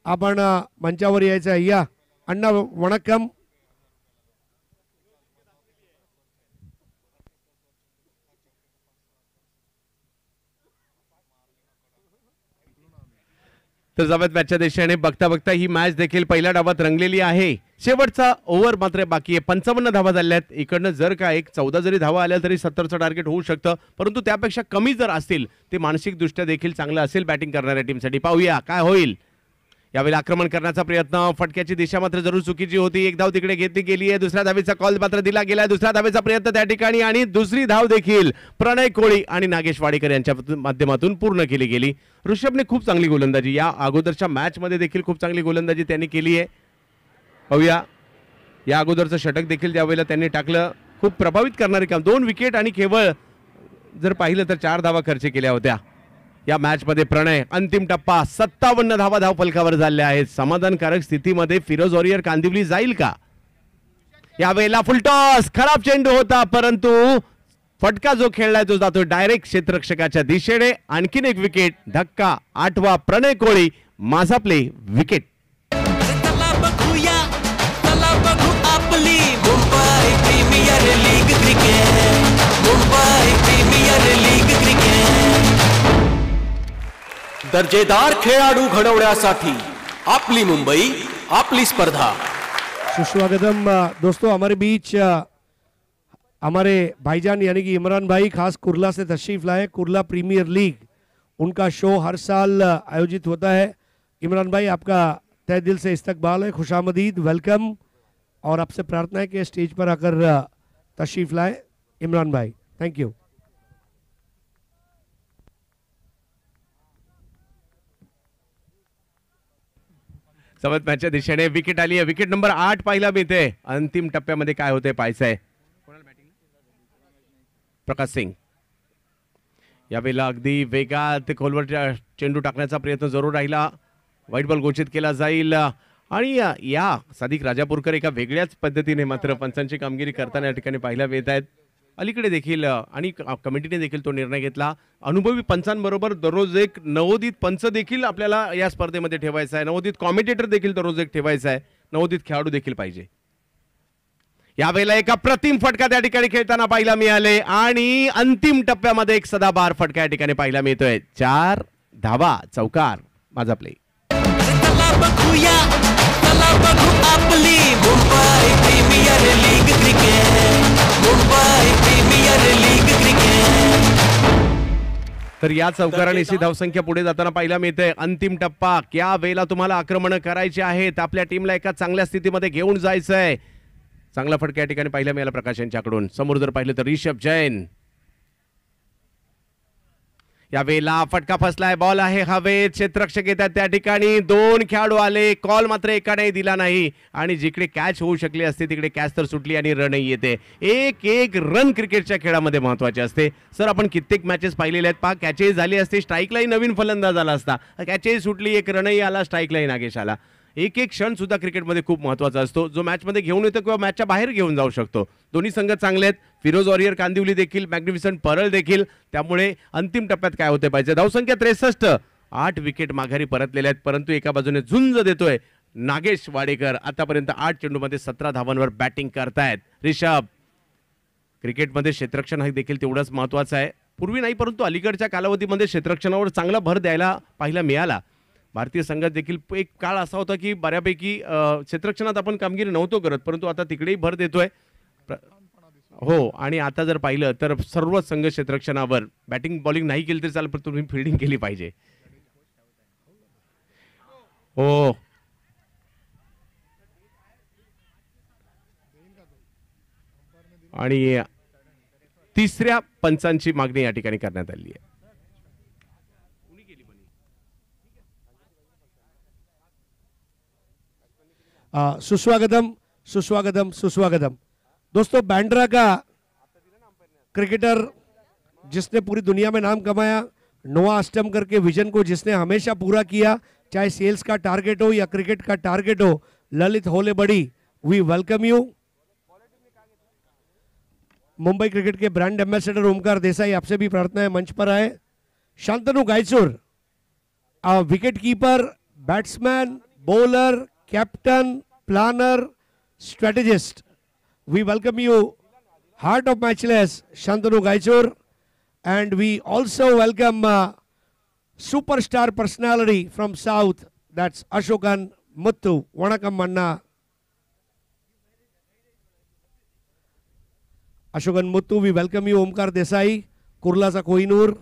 आपण मंचावर यायचं आहे. या अण्णा वणक्कम. तर जावेद मॅचच्या दिशेने बघता बघता ही मॅच देखील पहिल्या डावात रंगलेली आहे. शेवटचा ओव्हर मात्र बाकी आहे. 55 धावा झाल्यात. इकडनं जर का एक 14 जरी धावा आल्या तरी 70चं टार्गेट होऊ शकतं, परंतु त्यापेक्षा कमी जर असतील ते मानसिकदृष्ट्या देखील चांगलं असेल बॅटिंग करणाऱ्या टीमसाठी. पाहूया काय होईल. यावेळी आक्रमण करण्याचा प्रयत्न, फटक्याची दिशा मात्र जरूर चुकीची होती. एक धाव तिकडे घेतली गेली आहे. दुसऱ्या धावेचा कॉल मात्र दिला गेला. दुसऱ्या धावेचा प्रयत्न त्या ठिकाणी आणि दुसरी धाव देखील प्रणय कोळी आणि नागेश वाडेकर यांच्या माध्यमातून पूर्ण केली गेली. ऋषभने खूप चांगली गोलंदाजी, या अगोदरच्या मॅच मध्ये देखील खूप चांगली गोलंदाजी त्यांनी केली आहे. पाहूया, या अगोदरचं षटक देखील त्यावेळेला त्यांनी टाकलं. खूप प्रभावित करणारे काम, 2 विकेट आणि केवळ जर पाहिलं तर 4 धावा खर्च केल्या होत्या या मॅच मध्ये. प्रणय अंतिम टप्पा 57 धावा धावफलकावर झाल्या आहेत. समाधानकारक स्थितीमध्ये फिरोज वॉरियर कांदिवली जाईल का? यावेळेला फुलटॉस, खराब चेंडू होता परंतु फटका जो खेळलाय तो जातो डायरेक्ट क्षेत्ररक्षकाच्या दिशेने. आणखीन एक विकेट, धक्का 8वा प्रणय कोळी. माझा प्ले विकेट. चला बघूया, चला बघू आपली Mumbai premier league cricket, Mumbai premier league cricket. दर्जेदार खेळाडू घडवण्यासाठी आपली मुंबई, आपली स्पर्धा. सुस्वागतम दोस्तों, हमारे बीच हमारे भाईजान यानी कि इमरान भाई खास कुर्ला से तशरीफ लाए. कुर्ला प्रीमियर लीग उनका शो हर साल आयोजित होता है. इमरान भाई, आपका तहे दिल से इस्तकबाल है, खुशामदीद, वेलकम. और आपसे प्रार्थना है कि स्टेज पर आकर तशरीफ लाए. इमरान भाई, थैंक यू. सवत मॅचच्या दिशेने विकेट आली आहे. विकेट नंबर 8 पाहायला मिळते. अंतिम टप्प्यामध्ये काय होते पाहायचं आहे. प्रकाश सिंग यावेळेला अगदी वेगात खोलवर चेंडू टाकण्याचा प्रयत्न जरूर राहिला. व्हाईट बॉल घोषित केला जाईल आणि या सादिक राजापूरकर एका वेगळ्याच पद्धतीने मात्र पंचांची कामगिरी करताना या ठिकाणी पाहायला मिळत आहेत. अलीकडे देखील आणि कमिटीने देखील तो निर्णय घेतला. अनुभवी पंचांबरोबर दररोज एक नवोदित पंच देखील आपल्याला या स्पर्धेमध्ये ठेवायचा आहे. नवोदित कॉमेंटेटर देखील दररोज एक ठेवायचा आहे. नवोदित खेळाडू देखील पाहिजे. यावेळेला एका प्रतिम फटका त्या ठिकाणी खेळताना पाहायला मिळाले आणि अंतिम टप्प्यामध्ये एक सदाबहार फटका या ठिकाणी पाहायला मिळतोय. 4 धावा, चौकार. माझा प्ले. चला बघूया, चला बघू आपली Mumbai premier league cricket, Mumbai premier league Cricket. तर या चौकाराने धावसंख्या पुढे जाताना पाहायला मिळते. अंतिम टप्पा, या वेळेला तुम्हाला आक्रमण करायचे आहेत. आपल्या टीमला एका चांगल्या स्थितीमध्ये घेऊन जायचंय. चांगला फटका या ठिकाणी पाहायला मिळाला प्रकाश यांच्याकडून. समोर जर पाहिलं तर ऋषभ जैन. यावेळेला फटका फसलाय. बॉल आहे हवेत. क्षेत्ररक्षक येतात त्या ठिकाणी. 2 खेळाडू आले. कॉल मात्र एकाने दिला नाही आणि जिकडे कॅच होऊ शकली असते तिकडे कॅच तर सुटली आणि रनही येते. एक रन क्रिकेटच्या खेळामध्ये महत्वाचे असते. सर, आपण कित्येक मॅचेस पाहिलेले आहेत. पहा, कॅचेस झाली असते, स्ट्राईकलाही नवीन फलंदाज आला असता. कॅचेस सुटली, एक रनही आला, स्ट्राईकलाही नागेश आला. एक क्षण सुद्धा क्रिकेटमध्ये खूप महत्त्वाचा असतो, जो मॅचमध्ये घेऊन येतो किंवा मॅचच्या बाहेर घेऊन जाऊ शकतो. दोन्ही संघ चांगले आहेत. फिरोज वॉरियर कांदिवली देखील, मॅग्निफिसंट परळ देखील. त्यामुळे अंतिम टप्प्यात काय होते पाहिजे. धावसंख्या 63, 8 विकेट माघारी परतलेल्या आहेत. परंतु एका बाजूने झुंज देतोय नागेश वाडेकर. आतापर्यंत 8 चेंडूमध्ये 17 धावांवर बॅटिंग करतायत. ऋषभ, क्रिकेटमध्ये क्षेत्ररक्षण हा देखील तेवढंच महत्त्वाचं आहे. पूर्वी नाही परंतु अलीकडच्या कालावधीमध्ये क्षेत्ररक्षणावर चांगला भर द्यायला पाहायला मिळाला. भारतीय संघात देखील एक काळ असा होता की बऱ्यापैकी क्षेत्ररक्षणात आपण कामगिरी नव्हतो करत, परंतु आता तिकडेही भर देतोय. हो, आणि आता जर पाहिलं तर सर्व संघ क्षेत्ररक्षणावर बॅटिंग बॉलिंग नाही केली तरी चालेल, पण तुम्ही फिल्डिंग केली पाहिजे. हो, आणि तिसऱ्या पंचांची मागणी या ठिकाणी करण्यात आली आहे. सुस्वागतम सुस्वागतम सुस्वागतम. दोस्तों, बैंड्रा का क्रिकेटर जिसने पूरी दुनिया में नाम कमाया, नोआ अस्टम करके विजन को जिसने हमेशा पूरा किया, चाहे सेल्स का टारगेट हो या क्रिकेट का टारगेट हो, Lalit Holebadi, we welcome you. Mumbai cricket के ब्रांड एम्बेसडर ओमकार देसाई, आपसे भी प्रार्थना है मंच पर आए. Shantanu Gaychur, wicket keeper, batsman, bowler, captain, planner, strategist, we welcome you, heart of matchless Shantanu Gaichur, and we also welcome superstar personality from South, that's Ashokan Muthu. Vanakkam Manna. Ashokan Muthu, we welcome you. Omkar Desai, कुर्लाचा कोहिनूर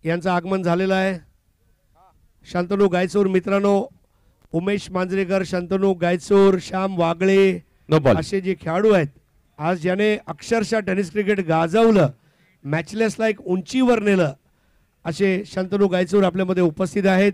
यांचं आगमन झालेलं आहे. शांतनु गायचूर मित्रांनो, उमेश मांजरेकर, शंतनू गायचोर, श्याम वागळे नो बॉल. असे जे खेळाडू आहेत आज ज्याने अक्षरशः टेनिस क्रिकेट गाजवलं, मॅचलेसला एक उंचीवर नेलं, असे शंतनू गायचोर आपल्यामध्ये उपस्थित आहेत.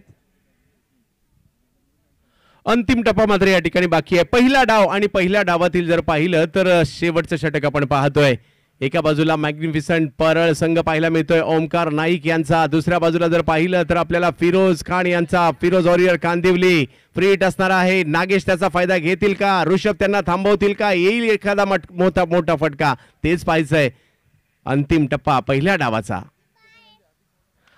अंतिम टप्पा मात्र या ठिकाणी बाकी आहे. पहिला डाव आणि पहिल्या डावातील जर पाहिलं तर शेवटचं षटक आपण पाहतोय. एका बाजूला मॅग्निफिसंट परळ संघ पाहायला मिळतोय ओमकार नाईक यांचा, दुसऱ्या बाजूला जर पाहिलं तर आपल्याला फिरोज खान यांचा, Firoz Warrior Kandivali. Free hit असणार आहे. नागेश त्याचा फायदा घेतील का, ऋषभ त्यांना थांबवतील का, येईल एखादा मोठा फटका, तेच पाहायचंय. अंतिम टप्पा पहिल्या डावाचा.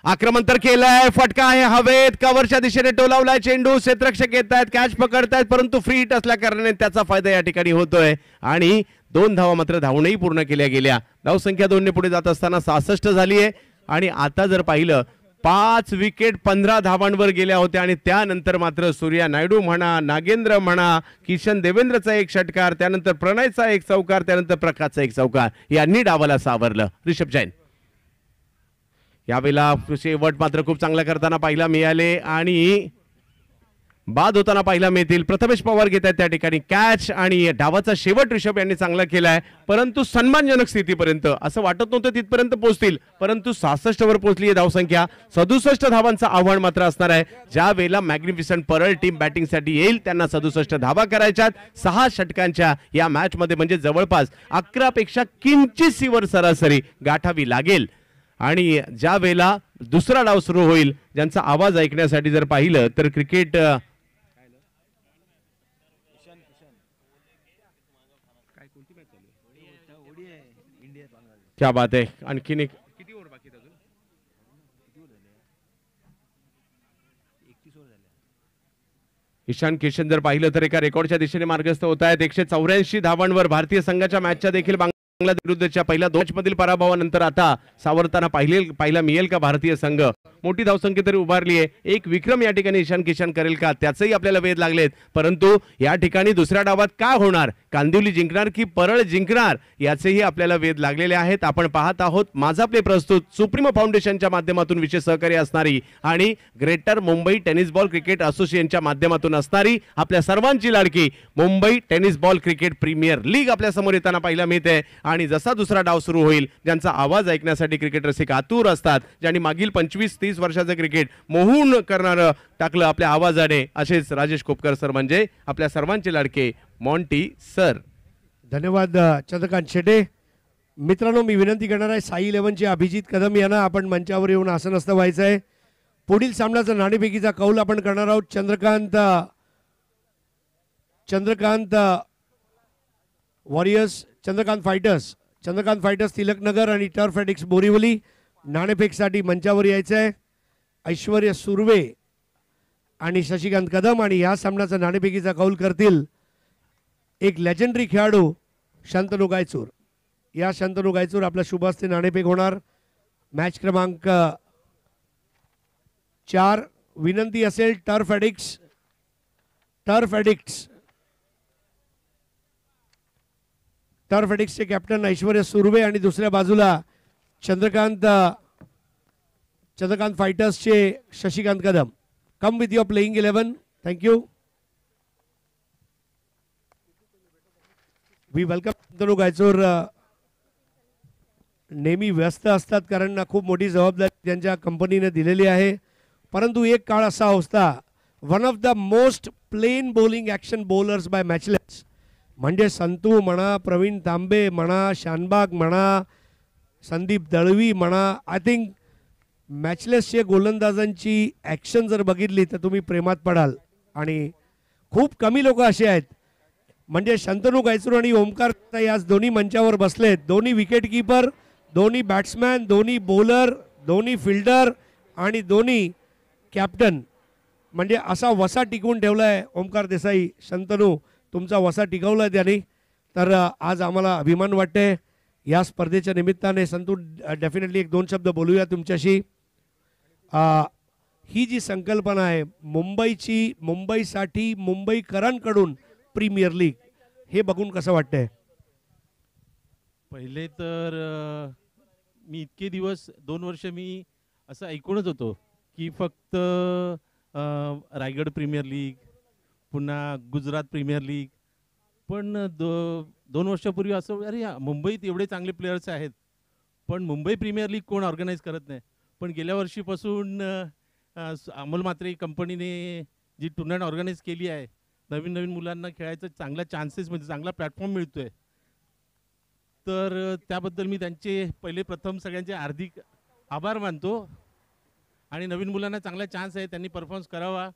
आक्रमण तर केलंय, फटका आहे हवेत, कव्हरच्या दिशेने टोलावलाय चेंडू, क्षेत्ररक्षक येत आहेत, कॅच पकडतायत, परंतु फ्री हिट असल्या कारणाने त्याचा फायदा या ठिकाणी होतोय. आणि 2 धावा मात्र धावूनही पूर्ण केल्या गेल्या. धावसंख्या 2 ने पुढे जात असताना 66 झाली आहे. आणि आता जर पाहिलं 5 विकेट 15 धावांवर गेल्या होत्या आणि त्यानंतर मात्र सूर्या नायडू म्हणा, नागेंद्र म्हणा, किशन देवेंद्रचा एक षटकार, त्यानंतर प्रणयचा एक चौकार, त्यानंतर प्रकाशचा एक चौकार यांनी डावाला सावरलं. ऋषभ जैन यावेळेला शेवट मात्र खूप चांगला करताना पाहायला मिळाले आणि बाद होताना पाहायला मिळतील. प्रथमेश पवार घेत आहेत त्या ठिकाणी कॅच आणि डावाचा शेवट ऋषभ यांनी चांगला केलाय, परंतु सन्मानजनक स्थितीपर्यंत असं वाटत नव्हतं तिथपर्यंत पोहोचतील, परंतु 66 वर पोहोचली आहे धावसंख्या. 67 धावांचं आव्हान मात्र असणार आहे. ज्या वेळेला मॅग्निफिसंट परळ टीम बॅटिंगसाठी येईल त्यांना 67 धावा करायच्यात 6 षटकांच्या या मॅच मध्ये, म्हणजे जवळपास 11 पेक्षा किंचित वर सरासरी गाठावी लागेल. आणि ज्या वेळेला दुसरा डाव सुरू होईल, ज्यांचा आवाज ऐकण्यासाठी जर पाहिलं तर क्रिकेट क्या बात आहे. आणखीन एक किती ओव्हर बाकी अजून, ईशान किशन जर पाहिलं तर एका रेकॉर्डच्या दिशेने मार्गस्थ होत आहेत. 184 धावांवर भारतीय संघाच्या मॅचच्या देखील बांगलादेश विरुद्धच्या पहिल्या 2 मधील पराभवानंतर आता सावरताना पाहायला मिळेल का भारतीय संघ. मोठी धावसंख्या तरी उभारली आहे. एक विक्रम या ठिकाणी ईशान किशन करेल का, त्याचंही आपल्याला वेध लागलेत. परंतु या ठिकाणी दुसऱ्या डावात काय होणार, कांदिवली जिंकणार की परळ जिंकणार, याचेही आपल्याला वेध लागलेले आहेत. आपण पाहत आहोत माझा प्ले प्रस्तुत सुप्रीमो फाउंडेशनच्या माध्यमातून विशेष सहकार्य असणारी आणि greater Mumbai tennis ball cricket असोसिएशनच्या माध्यमातून असणारी आपल्या सर्वांची लाडकी Mumbai tennis ball cricket premier league आपल्या समोर येताना पाहायला मिळते. आणि जसा दुसरा डाव सुरू होईल, ज्यांचा आवाज ऐकण्यासाठी क्रिकेट रसिक आतुर असतात, ज्यांनी मागील 25-30 वर्षाचं क्रिकेट मोहून करणारं टाकलं आपल्या आवाजाने, असेच राजेश कोपकर सर, म्हणजे आपल्या सर्वांचे लाडके मॉन्टी सर. धन्यवाद चंद्रकांत शेटे. मित्रांनो, मी विनंती करणार आहे साई 11चे अभिजित कदम यांना आपण मंचावर येऊन आसनस्थ व्हायचं आहे. पुढील सामन्याचा नाणेफेकीचा कौल आपण करणार आहोत. चंद्रकांत वॉरियर्स, चंद्रकांत फायटर्स तिलकनगर आणि टर्फ एडिक्स बोरिवली. नाणेफेकसाठी मंचावर यायचं आहे ऐश्वर्य सुर्वे आणि शशिकांत कदम. आणि या सामन्याचा नाणेफेकीचा कौल करतील एक लेजेंडरी खेळाडू शंतनू गायचूर. या शंतनू गायचूर आपल्या शुभ हस्ते नाणेफेक होणार. मॅच क्रमांक 4. विनंती असेल टर्फ एडिक्सचे कॅप्टन ऐश्वर्य सुर्वे आणि दुसऱ्या बाजूला चंद्रकांत फायटर्सचे Shashikant Kadam. Come with your playing 11. Thank you. We welcome Shantanu Gaychor. नेहमी व्यस्त असतात कारण खूप मोठी जबाबदारी त्यांच्या कंपनीने दिलेली आहे, परंतु एक काळ असा होता one of the most plain bowling action bowlers by matchless, म्हणजे संतू म्हणा, प्रवीण तांबे म्हणा, शानबाग म्हणा, संदीप दळवी म्हणा. आय थिंक मॅचलेसचे गोलंदाजांची ॲक्शन जर बघितली तर तुम्ही प्रेमात पडाल. आणि खूप कमी लोक असे आहेत, म्हणजे शंतनू गायचूर आणि ओमकार याच दोन्ही मंचावर बसलेत. दोन्ही विकेट कीपर, दोन्ही बॅट्समॅन, दोन्ही बॉलर, दोन्ही फिल्डर आणि दोन्ही कॅप्टन, म्हणजे असा वसा टिकवून ठेवला आहे ओमकार देसाई. शंतनू, तुमचा वसा टिकवला आहे त्यांनी, तर आज आम्हाला अभिमान वाटते या स्पर्धेच्या निमित्ताने. संतू, डेफिनेटली 1-2 शब्द बोलूया तुमच्याशी. ही जी संकल्पना आहे मुंबईची, मुंबईसाठी मुंबईकरांकडून प्रीमियर लीग, हे बघून कसं वाटतंय? पहिले तर मी इतके दिवस 2 वर्ष मी असं ऐकूनच होतो की फक्त रायगड प्रीमियर लीग, पुन्हा गुजरात प्रीमियर लीग. पण 2 वर्षापूर्वी असं अरे मुंबईत एवढे चांगले प्लेयर्स आहेत पण मुंबई प्रीमियर लीग कोण ऑर्गनाईज करत नाही. पण गेल्या वर्षीपासून अमोल म्हात्रे कंपनीने जी टुर्नामेंट ऑर्गनाईज केली आहे, नवीन नवीन मुलांना खेळायचं चांगला चान्सेस म्हणजे चांगला प्लॅटफॉर्म मिळतोय. तर त्याबद्दल मी त्यांचे प्रथम सगळ्यांचे हार्दिक आभार मानतो. आणि नवीन मुलांना चांगला चान्स आहे, त्यांनी परफॉर्मन्स करावा.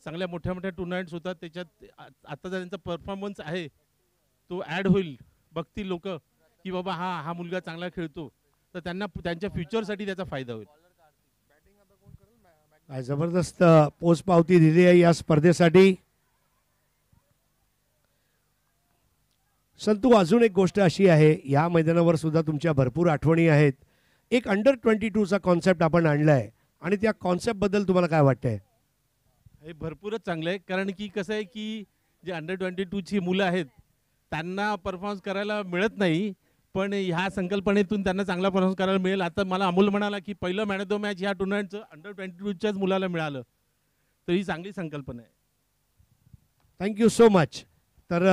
चांगल्या मोठ्या मोठ्या टुर्नामेंट्स होतात, त्याच्यात आता त्यांचा परफॉर्मन्स आहे तो ॲड होईल. बघतील लोक की बाबा हा मुलगा चांगला खेळतो, तर त्यांना त्यांच्या फ्युचरसाठी त्याचा फायदा होईल. काय जबरदस्त पोचपावती दिली आहे या स्पर्धेसाठी. संतू, अजून एक गोष्ट अशी आहे, या मैदानावर सुद्धा तुमच्या भरपूर आठवणी आहेत. एक अंडर 22चा कॉन्सेप्ट आपण आणलाय आणि त्या कॉन्सेप्टबद्दल तुम्हाला काय वाटतंय? हे भरपूरच चांगलं आहे, कारण की कसं आहे की जे अंडर 22ची मुलं आहेत त्यांना परफॉर्मन्स करायला मिळत नाही, पण ह्या संकल्पनेतून त्यांना चांगला परफॉर्मन्स करायला मिळेल. आता मला अमोल म्हणाला की पहिलं मॅन ऑफ द मॅच ह्या टुर्नामेंटचं अंडर 22च्याच मुलाला मिळालं, तर ही चांगली संकल्पना आहे. Thank you so much. तर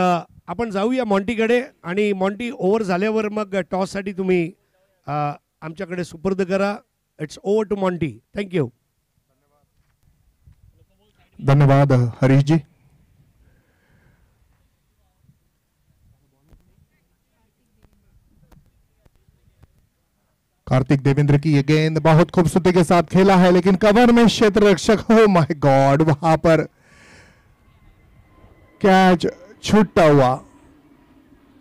आपण जाऊया मॉन्टीकडे आणि मॉन्टी ओव्हर झाल्यावर मग टॉससाठी तुम्ही आमच्याकडे सुपूर्द करा. It's over to Monty. Thank you. धन्यवाद हरीश जी. कार्तिक देवेंद्र की ये गेंद बहुत खूबसूरती के साथ खेला है, लेकिन कवर में क्षेत्र रक्षक, हो माय गॉड, वहां पर कैच छूटा हुआ.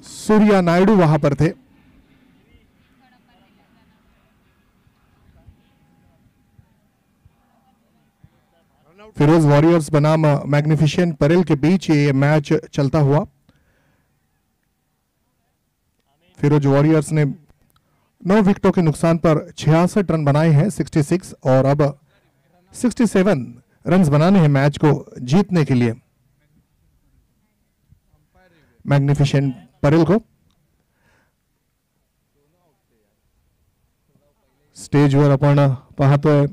सूर्या नायडू वहां पर थे. फिरोज वॉरियर्स बनाम मैग्निफिसेंट परेल के बीच ये मैच चलता हुआ. फिरोज वॉरियर्स ने 9 विकेटों के नुकसान पर 66 रन बनाए हैं, 66, और अब 67 रन्स बनाने हैं मैच को जीतने के लिए मैग्निफिसेंट परेल को. स्टेजवर आपण पाहतोय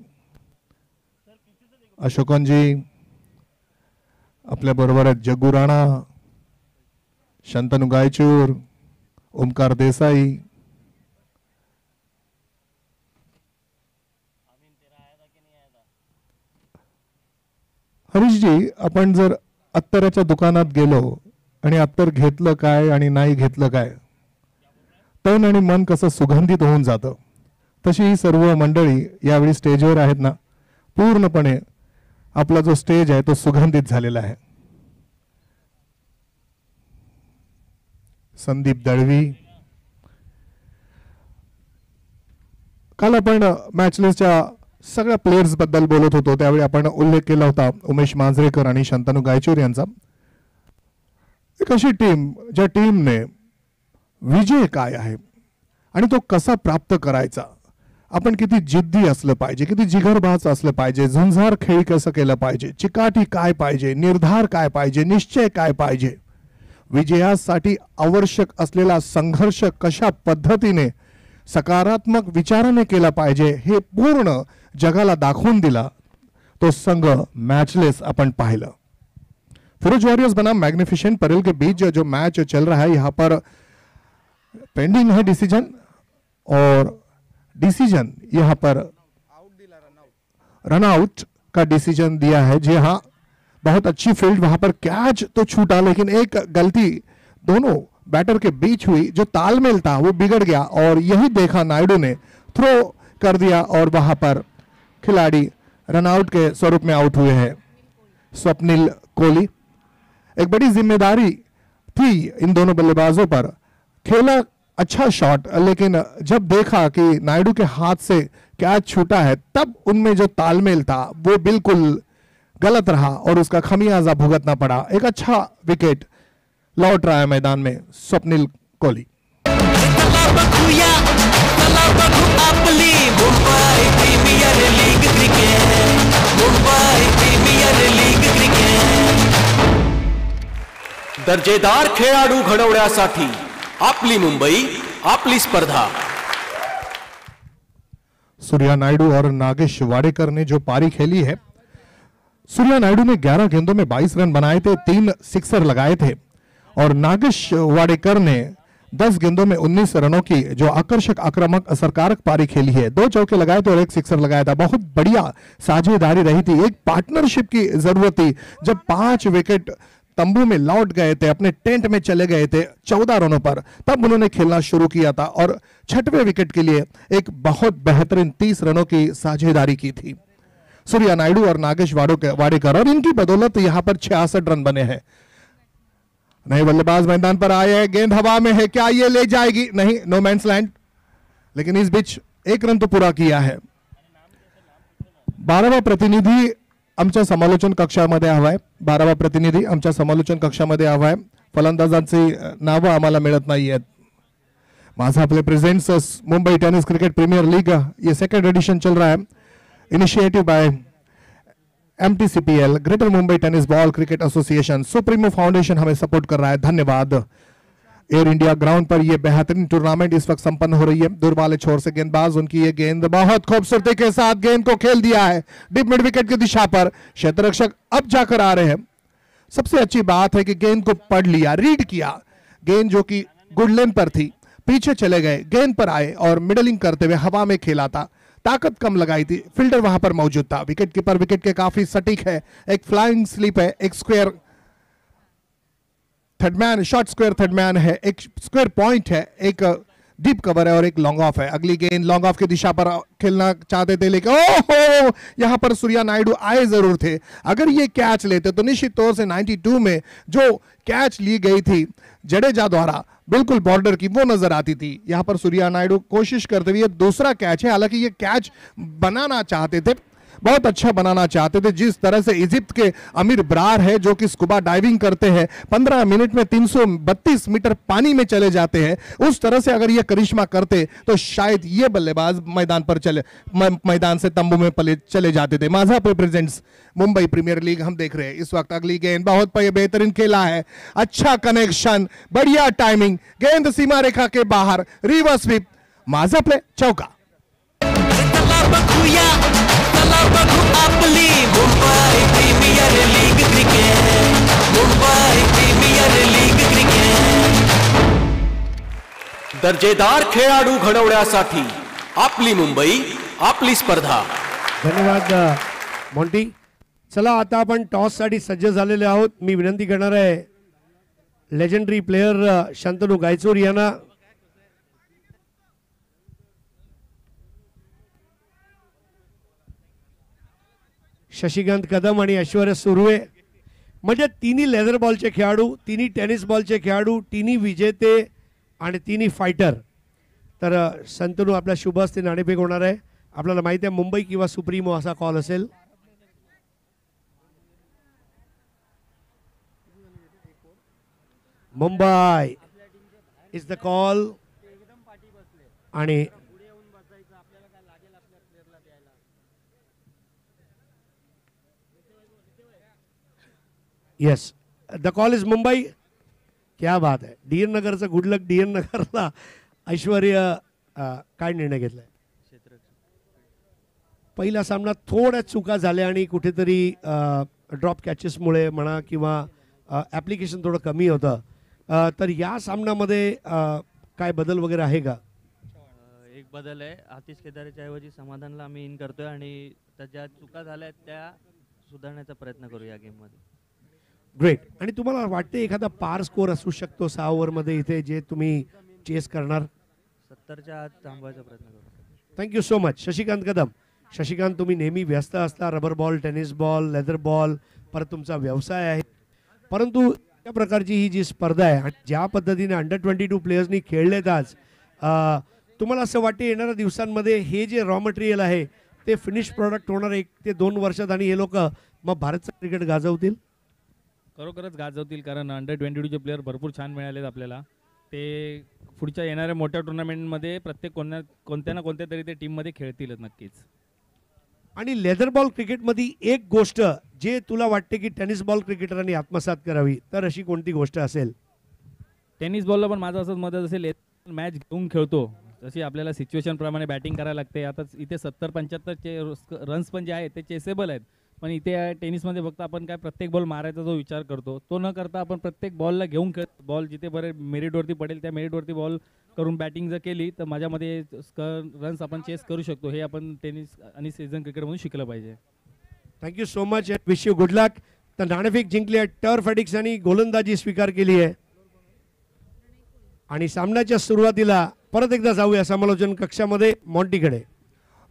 अशोकनजी, आपल्या बरोबर आहेत जग्गू राणा, शंतनू गायचूर, ओमकार देसाई. हरीश जी, आपण जर अत्तराच्या दुकानात गेलो आणि अत्तर घेतलं काय आणि नाही घेतलं काय, तन आणि मन कसं सुगंधित होऊन जातं, तशी ही सर्व मंडळी यावेळी स्टेजवर आहेत ना, पूर्णपणे आपला जो स्टेज आहे तो सुगंधित झालेला आहे. संदीप दळवी, काल आपण मॅचलेसच्या सगळ्या प्लेयर्स बद्दल बोलत होतो, त्यावेळी आपण उल्लेख केला होता उमेश मांजरेकर आणि शंतनू गायचूर यांचा. एक अशी टीम ज्या टीमने विजय काय आहे आणि तो कसा प्राप्त करायचा, आपण किती जिद्दी असलं पाहिजे, किती जिगरबाज असलं पाहिजे, झुंजार खेळ कसं केलं पाहिजे, चिकाटी काय पाहिजे, निर्धार काय पाहिजे, निश्चय काय पाहिजे, विजयासाठी आवश्यक असलेला संघर्ष कशा पद्धतीने सकारात्मक विचाराने केला पाहिजे, हे पूर्ण जगाला दाखवून दिला तो संघ मैचलेस अपन पाहिलं. फिरोज वॉरियर्स बनाम मैग्निफिसेंट परेल के बीच जो मैच चल रहा है, यहाँ पर पेंडिंग है डिसीजन, और डिसीजन यहाँ पर रन आउट का डिसीजन दिया है. जी हाँ, बहुत अच्छी फील्ड, वहां पर कैच तो छूटा, लेकिन एक गलती दोनों बैटर के बीच हुई, जो तालमेल था वो बिगड़ गया, और यही देखा नायडू ने थ्रो कर दिया और वहां पर खिलाड़ी रन आउट के स्वरूप में आउट हुए हैं. स्वप्निल कोहली, एक बड़ी जिम्मेदारी थी इन दोनों बल्लेबाजों पर. खेला अच्छा शॉट, लेकिन जब देखा कि नायडू के हाथ से कैच छूटा है, तब उनमें जो तालमेल था वो बिल्कुल गलत रहा और उसका खमियाजा भुगतना पड़ा. एक अच्छा विकेट लौट रहा है मैदान में स्वप्निल कोहली. दर्जेदार खेळाडू घडवण्यासाठी आपली मुंबई, आपली स्पर्धा. सूर्या नायडू और नागेश वाडेकर ने जो पारी खेली है, सूर्या नायडू ने 11 गेंदों में 22 रन बनाए थे, 3 सिक्सर लगाए थे और नागेश वाडेकर ने 10 गेंदों में 19 रनों की जो आकर्षक आक्रामक असरकारक पारी खेली है। 2 चौके लगाए थे और 1 सिक्सर लगाया था। बहुत बढ़िया साझेदारी रही थी, एक पार्टनरशिप की जरूरत थी। जब 5 विकेट तंबू में लौट गए थे, अपने टेंट में चले गए थे 14 रनों पर, तब उन्होंने खेलना शुरू किया था और 6वें विकेट के लिए एक बहुत बेहतरीन 30 रनों की साझेदारी की थी सूर्या नायडू और नागेश वाडेकर, और इनकी बदौलत यहां पर 66 रन बने हैं। नए बल्लेबाज मैदान पर आए हैं, गेंद हवा में है, क्या ये ले जाएगी? नहीं, नो मैंस लैंड, लेकिन इस बीच 1 रन तो पूरा किया है। 12वा प्रतिनिधी आमच्या समालोचन कक्षामध्ये हवाय, 12वा प्रतिनिधी आमच्या समालोचन कक्षामध्ये हवाय। फलंदाजांची नावं आम्हाला मिळत नाहीयेत। माझा आपले presents Mumbai Tennis Cricket premier League, ये 2nd एडिशन चल रहा है, initiative by MTCPL, Greater Mumbai tennis ball Cricket Association, Supremo Foundation हमें सपोर्ट कर रहा है, धन्यवाद। एयर इंडिया ग्राउंड पर यह बेहतरीन टूर्नामेंट इस वक्त संपन्न हो रही है। दूर वाले छोर से गेंदबाज, उनकी ये गेंद बहुत खूबसूरती के साथ गेंद को खेल दिया है डीप मिड विकेट की दिशा पर। क्षेत्ररक्षक अब जाकर आ रहे हैं। सबसे अच्छी बात है कि गेंद को पढ़ लिया, रीड किया, गेंद जो कि गुड लेन पर थी, पीछे चले गए, गेंद पर आए और मिडलिंग करते हुए हवा में खेला था, ताकत कम लगाई थी, फील्डर वहां पर मौजूद था। विकेट कीपर विकेट के काफी सटीक है, एक फ्लाइंग स्लिप है, एक square third man, short square third man है, एक स्क्वायर पॉइंट है, एक डीप कवर है और एक लॉन्ग ऑफ है। अगली गेंद लॉन्ग ऑफ की दिशा पर खेलना चाहते थे, लेकिन ओहो, यहां पर सूर्या नायडू आए जरूर थे। अगर ये कैच लेते तो निश्चित तौर से 92 में जो कैच ली गई थी जडेजा द्वारा बिल्कुल बॉर्डर की, वो नजर आती थी। यहां पर सूर्या नायडू कोशिश करते हुए, दूसरा कैच है, हालांकि ये कैच बनाना चाहते थे, बहुत अच्छा बनाना चाहते थे। जिस तरह से इजिप्ट के अमीर ब्रार है जो कि स्कूबा डाइविंग करते हैं, 15 मिनट में 332 मीटर पानी में चले जाते हैं, उस तरह से अगर ये करिश्मा करते तो शायद ये बल्लेबाज मैदान से तंबू में चले जाते थे। माझा प्रेजेंट्स मुंबई प्रीमियर लीग हम देख रहे हैं इस वक्त। अगली गेंद बहुत बेहतरीन खेला है, अच्छा कनेक्शन, बढ़िया टाइमिंग, गेंद सीमा रेखा के बाहर, रिवर्स स्वीप, माझा प्ले, चौका। चला बघू आपली Mumbai premier league cricket, Mumbai premier league cricket. दर्जेदार खेळाडू घडवण्यासाठी आपली मुंबई, आपली स्पर्धा। धन्यवाद मोंटी। चला आता आपण टॉस साठी सज्ज झालेले आहोत। मी विनंती करणार आहे लेजेंडरी प्लेयर शांतनू गायचोर यांना शशिकांत कदम आणि ऐश्वर्या सुर्वे, म्हणजे तिन्ही लेदर बॉलचे खेळाडू, तिन्ही टेनिस बॉलचे खेळाडू, तिन्ही विजेते आणि तिन्ही फायटर। तर संतनू आपल्या शुभ हस्ते नाणेफेक होणार आहे। आपल्याला माहिती आहे मुंबई किंवा सुप्रीमो असा कॉल असेल। मुंबई इज द कॉल आणि yes, the call is Mumbai. क्या बात है, डीएन नगरचा गुड लक। डीएन नगरला ऐश्वर्या काय निर्णय घेतलाय? पहिला सामना थोड्या चुका झाल्या आणि कुठेतरी ड्रॉप कॅचेसमुळे म्हणा किंवा ॲप्लिकेशन थोडं कमी होतं, तर या सामन्यामध्ये काय बदल वगैरे आहे का? एक बदल आहे, आतिश केदारेच्या ऐवजी समाधानला आम्ही इन करतोय आणि ज्या चुका झाल्या त्या सुधारण्याचा प्रयत्न करू या गेममध्ये। ग्रेट। आणि तुम्हाला वाटते एखादा पार स्कोर असू शकतो 6 ओव्हरमध्ये इथे जे तुम्ही चेस करणार? 70च्या आत थांबवायचा प्रयत्न करू। Thank you so much Shashikant Kadam. Shashikant, तुम्ही नेहमी व्यस्त असता, rubber ball, tennis ball, leather ball, परत तुमचा व्यवसाय आहे, परंतु या प्रकारची ही जी स्पर्धा आहे आणि ज्या पद्धतीने अंडर-22 प्लेयर्सनी खेळलेत आज, तुम्हाला असं वाटते येणाऱ्या दिवसांमध्ये हे जे रॉ मटेरियल आहे ते फिनिश प्रोडक्ट होणार 1 ते 2 वर्षात आणि हे लोक मग भारतचं क्रिकेट गाजवतील? खरोखरच गाजवतील, कारण अंडर-22चे प्लेयर भरपूर छान मिळालेत आपल्याला। ते पुढच्या येणाऱ्या मोठ्या टुर्नामेंटमध्ये प्रत्येक कोणत्या ना कोणत्या तरी ते टीममध्ये खेळतीलच नक्कीच। आणि लेदर बॉल क्रिकेटमध्ये एक गोष्ट जे तुला वाटते की टेनिस बॉल क्रिकेटरांनी आत्मसात करावी, तर अशी कोणती गोष्ट असेल? टेनिस बॉलला पण माझं असंच मत असेल, मॅच घेऊन खेळतो तशी आपल्याला सिच्युएशन प्रमाणे बॅटिंग करायला लागते। आता इथे 70-75 रन्स पण जे आहेत ते चेसेबल आहेत, पण इथे टेनिसमध्ये फक्त आपण काय प्रत्येक बॉल मारायचा जो विचार करतो तो न करता आपण प्रत्येक बॉलला घेऊन बॉल जिथे बरे मेरिटवरती पडेल त्या मेरिटवरती बॉल करून बॅटिंग जर केली तर माझ्यामध्ये रन्स आपण चेस करू शकतो. हे आपण टेनिस आणि सीझन क्रिकेटमधून शिकलं पाहिजे. Thank you so much. Wish you good luck. तर नाणेफेक जिंकली आहे. टर्फ एडिक्स आणि गोलंदाजी स्वीकार केली आहे. आणि सामन्याच्या सुरुवातीला परत एकदा जाऊया समालोचन कक्षामध्ये मॉन्टीकडे.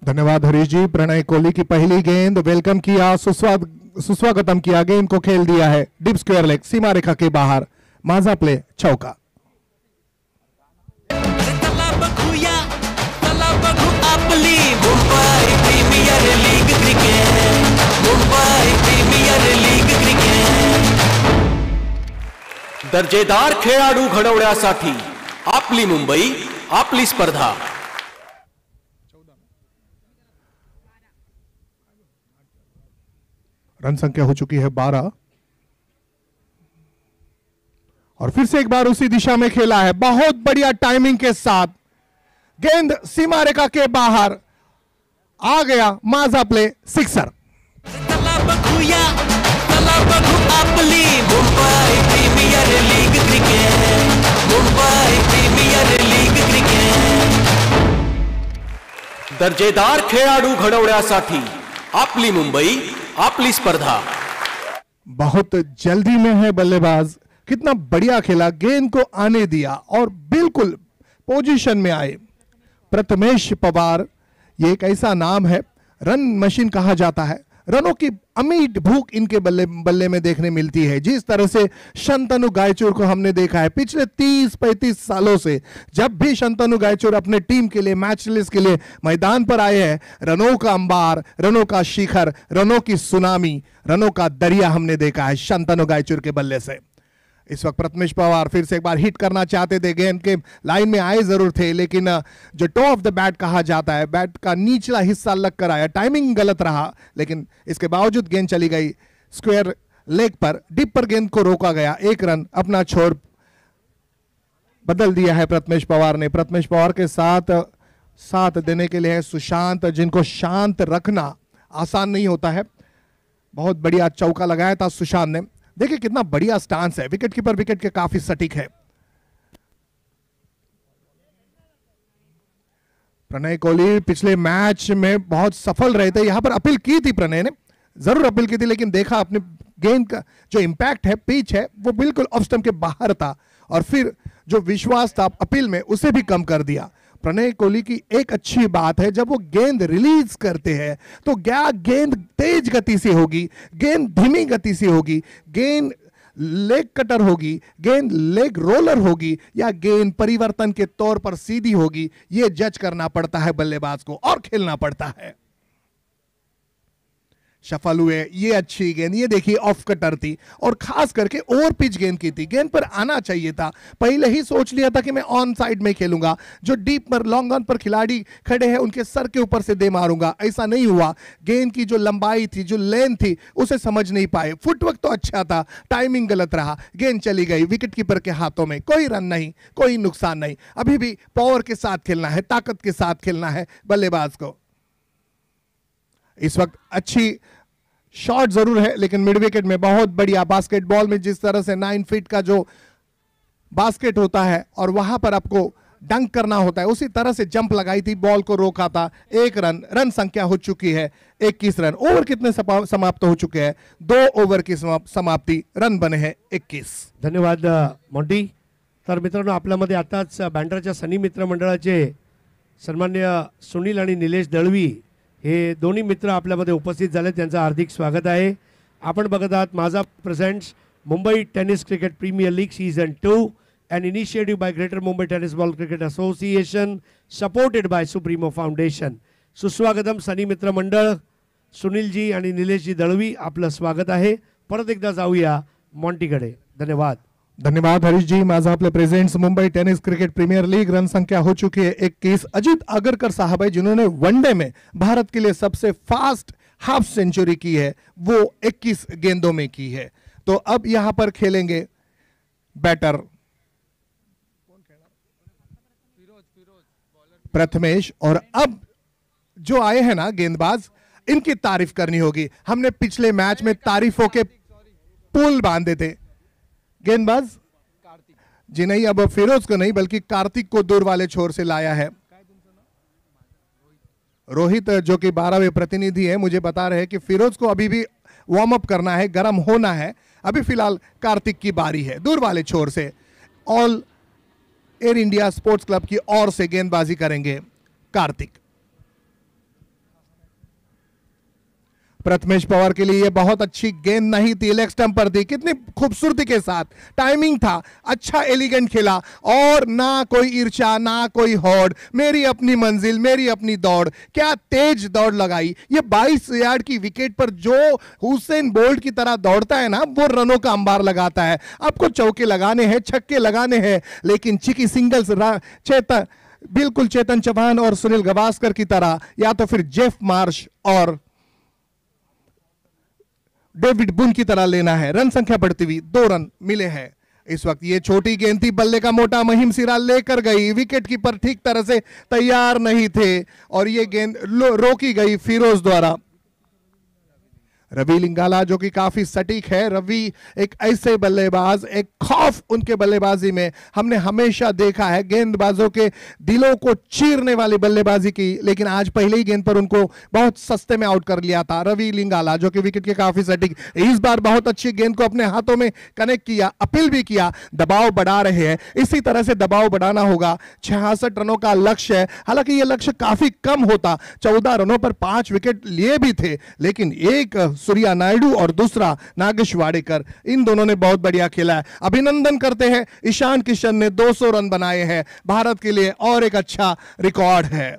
धन्यवाद हरीश जी. प्रणय कोहली की पहली गेंद वेलकम किया, सुस्वागतम किया, गेंद को खेल दिया है डीप स्क्वायर लेग, सीमा रेखा के बाहर, माझा प्ले चौका. चला बघू आपली Mumbai premier league cricket, Mumbai premier league cricket. दर्जेदार खेळाडू घडवण्यासाठी आपली मुंबई, आपली स्पर्धा. रन संख्या हो चुकी है 12 और फिर से एक बार उसी दिशा में खेला है. बहुत बढ़िया टाइमिंग के साथ गेंद सीमा रेखा के बाहर आ गया. माझा प्ले सिक्सर. चला बघूया, चला बघू आपली Mumbai premier league cricket, Mumbai premier league cricket. दर्जेदार खेळाडू घडवण्यासाठी आपली मुंबई, आपली स्पर्धा. बहुत जल्दी में है बल्लेबाज. कितना बढ़िया खेला, गेंद को आने दिया और बिल्कुल पोजीशन में आए. प्रथमेश पवार ये एक ऐसा नाम है, रन मशीन कहा जाता है. रनों की अमीट भूख इनके बल्ले में देखने मिलती है. जिस तरह से शंतनु गायचूर को हमने देखा है पिछले 30-35 सालों से, जब भी शंतनु गायचूर अपने टीम के लिए, मैच लिस्ट के लिए मैदान पर आए हैं, रनों का अंबार, रनों का शिखर, रनों की सुनामी, रनों का दरिया हमने देखा है शंतनु गायचूर के बल्ले से. इस वक्त प्रथमेश पवार फिर से एक बार हिट करना चाहते थे, गेंद के लाइन में आए जरूर थे, लेकिन जो टॉप ऑफ द बैट कहा जाता है, बैट का निचला हिस्सा लग कर आया. टाइमिंग गलत रहा, लेकिन इसके बावजूद गेंद चली गई स्क्वायर लेग पर. डिप पर गेंद को रोका गया. एक रन अपना छोर बदल दिया है प्रथमेश पवार ने. प्रथमेश पवार के साथ देने के लिए है सुशांत, जिनको शांत रखना आसान नहीं होता है. बहुत बढ़िया चौका लगाया था सुशांत ने. देखिए कितना बढ़िया स्टांस है, विकेट कीपर विकेट के काफी सटीक है. प्रणय कोहली पिछले मैच में बहुत सफल रहे थे. यहां पर अपील की थी, प्रणय ने जरूर अपील की थी, लेकिन देखा अपने गेंद का जो इंपैक्ट है, पिच है, वो बिल्कुल ऑफ स्टंप के बाहर था और फिर जो विश्वास था अपील में उसे भी कम कर दिया. प्रणय कोहली की एक अच्छी बात है, जब वो गेंद रिलीज करते हैं तो क्या गेंद तेज गति से होगी, गेंद धीमी गति से होगी, गेंद लेग कटर होगी, गेंद लेग रोलर होगी, या गेंद परिवर्तन के तौर पर सीधी होगी, ये जज करना पड़ता है बल्लेबाज को और खेलना पड़ता है. सफल हुए. ये अच्छी गेंद, ये देखिए ऑफ कटर थी और खास करके ओवर पिच गेंद की थी. गेंद पर आना चाहिए था. पहले ही सोच लिया था कि मैं ऑन साइड में खेलूंगा, जो डीप पर लॉन्ग ऑन पर खिलाड़ी खड़े हैं उनके सर के ऊपर से दे मारूंगा. ऐसा नहीं हुआ. गेंद की जो लंबाई थी, जो लेंथ थी, उसे समझ नहीं पाए. फुटवर्क तो अच्छा था, टाइमिंग गलत रहा, गेंद चली गई विकेट कीपर के हाथों में. कोई रन नहीं, कोई नुकसान नहीं. अभी भी पावर के साथ खेलना है, ताकत के साथ खेलना है बल्लेबाज को. इस वक्त अच्छी शॉट जरूर है, लेकिन मिड विकेट में बहुत बढ़िया. बास्केटबॉल में जिस तरह से 9 फीट का जो बास्केट होता है और वहां पर आपको डंक करना होता है, उसी तरह से जंप लगाई थी, बॉल को रोका था. 1 रन. रन संख्या हो चुकी है 21 रन. ओवर कितने समाप्त हो चुके हैं? 2 ओवर की समाप्ति. रन बने हैं 21. धन्यवाद मॉन्टी. तर मित्रांनो, आपल्यामध्ये आताच बँड्राच्या सनी मित्र मंडळाचे सन्मान्य सुनील आणि निलेश दळवी हे दोन्ही मित्र आपल्यामध्ये उपस्थित झाले. त्यांचं हार्दिक स्वागत आहे. आपण बघत आहात Majha presents Mumbai Tennis Cricket premier League season 2, an initiative by Greater Mumbai Tennis Ball Cricket Association, supported by Supremo Foundation. सुस्वागतम सनी मित्र मंडळ. सुनीलजी आणि निलेशजी दळवी, आपलं स्वागत आहे. परत एकदा जाऊया मॉन्टीकडे. धन्यवाद. धन्यवाद हरीश जी. माझा आपले presents Mumbai Tennis Cricket premier League. Run संख्या हो चुकी है 21. अजीत आगरकर साहब है, जिन्होंने वनडे में भारत के लिए सबसे फास्ट हाफ सेंचुरी की है, वो 21 गेंदों में की है. तो अब यहां पर खेलेंगे बैटर प्रथमेश, और अब जो आए हैं ना गेंदबाज, इनकी तारीफ करनी होगी। हमने पिछले मैच में तारीफों के पुल बांधे थे। गेंदबाज जी नहीं, अब फिरोज को नहीं बल्कि कार्तिक को दूर वाले छोर से लाया है। रोहित जो कि 12वें प्रतिनिधि है, मुझे बता रहे हैं कि फिरोज को अभी भी वार्म अप करना है, गर्म होना है। अभी फिलहाल कार्तिक की बारी है। दूर वाले छोर से all Air India sports club की ओर से गेंदबाजी करेंगे कार्तिक। प्रथमेश पवार के लिए ये बहुत अच्छी गेंद नहीं थी, लेग स्टंप पर थी। कितनी खूबसूरती के साथ टाइमिंग था, अच्छा एलिगेंट खेला और ना कोई ईर्ष्या ना कोई होड़। मेरी अपनी मंजिल मेरी अपनी दौड़, क्या तेज दौड़ लगाई। ये 22 यार्ड की विकेट पर जो हुसैन बोल्ट की तरह दौड़ता है ना, वो रनों का अंबार लगाता है। आपको चौके लगाने हैं, छक्के लगाने हैं, लेकिन चिकी सिंगल्स बिल्कुल चेतन चौहान और सुनील गावस्कर की तरह, या तो फिर जेफ मार्श और डेविड बुन की तरह लेना है। रन संख्या बढ़ती हुई 2 रन मिले हैं। इस वक्त ये छोटी गेंद थी, बल्ले का मोटा महिम सिरा लेकर गई। विकेट कीपर ठीक तरह से तैयार नहीं थे और ये गेंद रोकी गई फिरोज द्वारा। रवि लिंगाला जो कि काफी सटीक है। रवि एक ऐसे बल्लेबाज, एक खौफ उनके बल्लेबाजी में हमने हमेशा देखा है। गेंदबाजों के दिलों को चीरने वाली बल्लेबाजी की, लेकिन आज पहले ही गेंद पर उनको बहुत सस्ते में आउट कर लिया था रवि लिंगाला, जो कि विकेट के काफी सटीक। इस बार बहुत अच्छी गेंद को अपने हाथों में कनेक्ट किया, अपील भी किया। दबाव बढ़ा रहे हैं, इसी तरह से दबाव बढ़ाना होगा। 66 रनों का लक्ष्य है, हालांकि यह लक्ष्य काफी कम होता। 14 रनों पर 5 विकेट लिए भी थे, लेकिन एक सूर्या नायडू और दूसरा नागेश वाडेकर, इन दोनों ने बहुत बढ़िया खेला है। अभिनंदन करते हैं। ईशान किशन ने 200 रन बनाए हैं, भारत के लिए और एक अच्छा रिकॉर्ड है।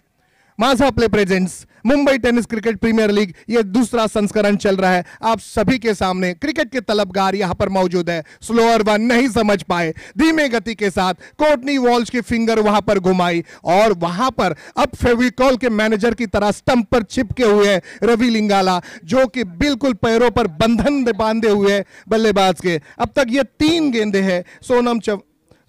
Majha Play presents Mumbai Tennis Cricket premier League, ये दूसरा संस्करण चल रहा है। आप सभी के सामने क्रिकेट के तलबगार यहां पर मौजूद है। स्लोअर वन नहीं समझ पाए, धीमे गति के साथ कोर्टनी वॉल्श की फिंगर वहां पर घुमाई और वहां पर अब फेविकॉल के मैनेजर की तरह स्टंप पर चिपके हुए रवि लिंगाला, जो कि बिल्कुल पैरों पर बंधन बांधे हुए बल्लेबाज के। अब तक ये 3 गेंदें हैं।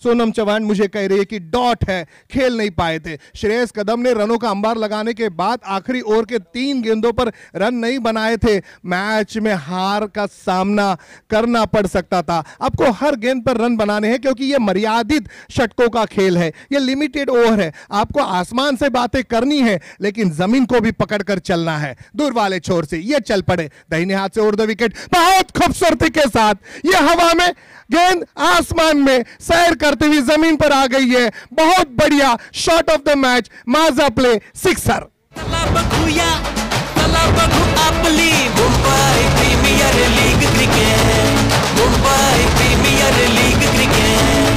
सोनम चौहान मुझे कह रही है कि डॉट है, खेल नहीं पाए थे। श्रेयस कदम ने रनों का अंबार लगाने के बाद आखिरी ओवर के 3 गेंदों पर रन नहीं बनाए थे। मैच में हार का सामना करना पड़ सकता था। आपको हर गेंद पर रन बनाने हैं, क्योंकि यह मर्यादित षटकों का खेल है, यह लिमिटेड ओवर है। आपको आसमान से बातें करनी है, लेकिन जमीन को भी पकड़कर चलना है। दूर वाले छोर से ये चल पड़े, दाहिने हाथ से उड़ द विकेट, बहुत खूबसूरती के साथ यह हवा में गेंद आसमान में सैर करती हुई जमीन पर आ गई है। बहुत बढ़िया shot of the match, Majha Play sixer. चला बघू आपली Mumbai premier league cricket, Mumbai premier league cricket.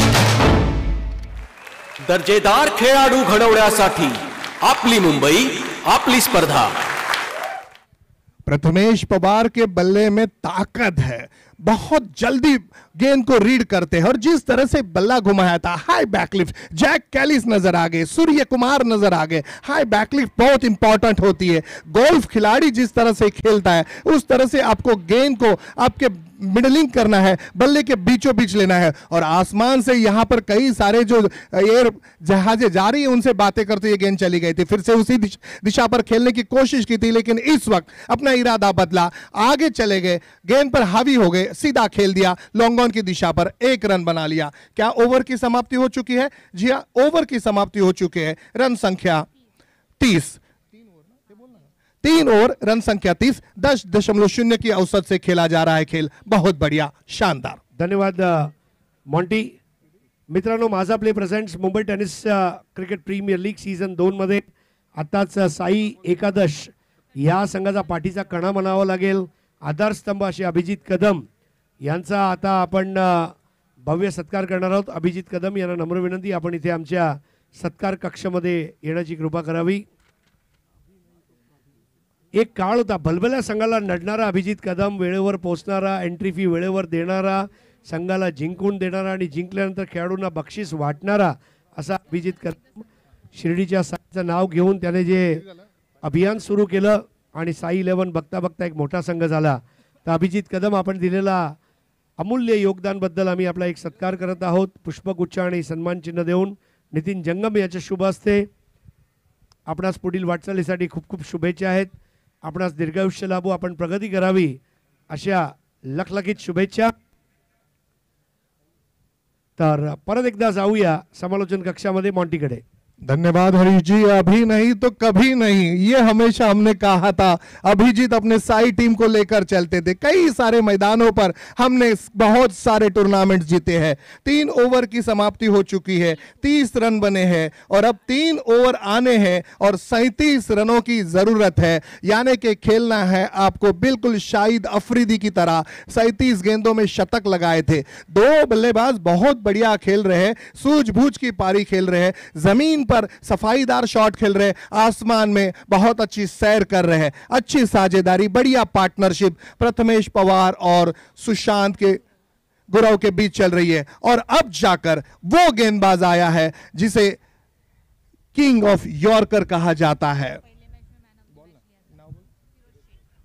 दर्जेदार खेळाडू घडवण्यासाठी आपली मुंबई आपली स्पर्धा। प्रथमेश पवार के बल्ले में ताकत है, बहुत जल्दी गेंद को रीड करते हैं और जिस तरह से बल्ला घुमाया था, हाई बैकलिफ्ट, जैक कैलिस नजर आ गए, सूर्य कुमार नजर आ गए। हाई बैकलिफ्ट बहुत इंपॉर्टेंट होती है। गोल्फ खिलाड़ी जिस तरह से खेलता है, उस तरह से आपको गेंद को आपके मिडलिंग करना है, बल्ले के बीचों बीच लेना है। और आसमान से यहां पर कई सारे जो एयर जहाजें जा रही है, उनसे बातें करते हुए गेंद चली गई थी। फिर से उसी दिशा पर खेलने की कोशिश की थी, लेकिन इस वक्त अपना इरादा बदला, आगे चले गए, गेंद पर हावी हो गए, सीधा खेल दिया लॉन्ग ऑन की दिशा पर, 1 रन बना लिया। क्या ओवर की समाप्ति हो चुकी है? जी हां, ओवर की समाप्ति हो चुकी है। रन संख्या 30, 3 ओवर, रन संख्या 30, 10.0 की औसत से खेला जा रहा है खेल। बहुत बढ़िया, शानदार। धन्यवाद मॉन्टी। मित्रांनो, Majha Play presents Mumbai Tennis Cricket premier League season 2 मध्ये आताच साई एकादश या संघाचा पाठीचा कणा म्हणावा लागेल, आधारस्तंभ असे अभिजित कदम यांचा आता आपण भव्य सत्कार करणार आहोत। अभिजित कदम यांना नम्र विनंती, आपण इथे आमच्या सत्कार कक्षामध्ये येण्याची कृपा करावी। एक काळ होता भलभल्या संघाला नडणारा अभिजित कदम, वेळेवर पोहोचणारा, एंट्री फी वेळेवर देणारा, संघाला जिंकून देणारा आणि जिंकल्यानंतर खेळाडूंना बक्षीस वाटणारा असा अभिजित कदम। शिर्डीच्या साईचं नाव घेऊन त्याने जे अभियान सुरू केलं आणि साई 11 बघता बघता एक मोठा संघ झाला। तर अभिजित कदम, आपण दिलेला अमूल्य योगदानबद्दल आम्ही आपला एक सत्कार करत आहोत। पुष्पगुच्छ आणि सन्मान चिन्ह देऊन नितीन जंगम याच्या शुभ हस्ते आपणास पुढील वाटचालीसाठी खूप खूप शुभेच्छा आहेत। आपणास दीर्घायुष्य लाभो, आपण प्रगती करावी अशा लखलखीत शुभेच्छा. तर परत एकदा जाऊया समालोचन कक्षामध्ये मॉन्टीकडे. धन्यवाद हरीश जी. अभी नहीं तो कभी नहीं, ये हमेशा हमने कहा था. अभिजीत अपने साई टीम को लेकर चलते थे. कई सारे मैदानों पर हमने बहुत सारे टूर्नामेंट जीते हैं. 3 ओवर की समाप्ति हो चुकी है, 30 रन बने हैं और अब 3 ओवर आने हैं और 37 रनों की जरूरत है. यानी कि खेलना है आपको बिल्कुल शाहिद अफरीदी की तरह. 37 गेंदों में शतक लगाए थे. 2 बल्लेबाज बहुत बढ़िया खेल रहे हैं, सूझबूझ की पारी खेल रहे हैं, जमीन पर सफाईदार शॉट खेल रहे, आसमान में बहुत अच्छी सैर कर रहे हैं. अच्छी साझेदारी, बढ़िया पार्टनरशिप प्रथमेश पवार और सुशांत के गुरव के बीच चल रही है. और अब जाकर वो गेंदबाज आया है जिसे किंग ऑफ यॉर्कर कहा जाता है,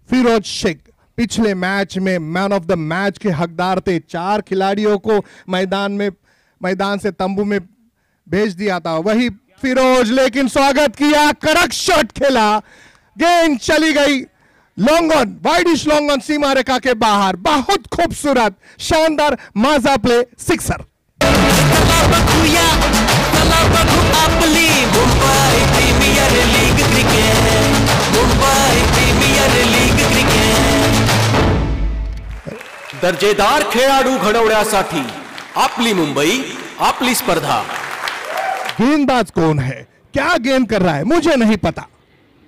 फिरोज शेख. पिछले मैच में मैन ऑफ द मैच के हकदार थे. 4 खिलाड़ियों को मैदान से तंबू में भेज दिया था वही फिरोज, लेकिन स्वागत किया, कड़क शॉट खेला, गेंद चली गई long on, widish long on, सीमा रेखा के बाहर. बहुत खूबसूरत शानदार माजा प्ले, सिक्सर. दर्जेदार खेळाडू घडवण्यासाठी आपली मुंबई, आपली स्पर्धा. गेंदबाज कौन है, क्या गेंद कर रहा है, मुझे नहीं पता.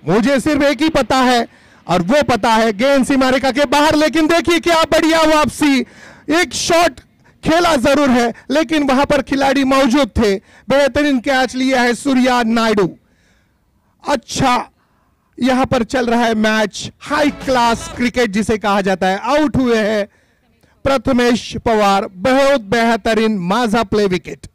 मुझे सिर्फ एक ही पता है और वो पता है गेंद सीमा रेखा के बाहर. लेकिन देखिए क्या बढ़िया वापसी. एक शॉट खेला जरूर है लेकिन वहां पर खिलाड़ी मौजूद थे. बेहतरीन कैच लिया है सूर्या नायडू. अच्छा यहां पर चल रहा है मैच, हाई क्लास क्रिकेट जिसे कहा जाता है. आउट हुए हैं प्रथमेश पवार, बहुत बेहतरीन माजा प्ले विकेट.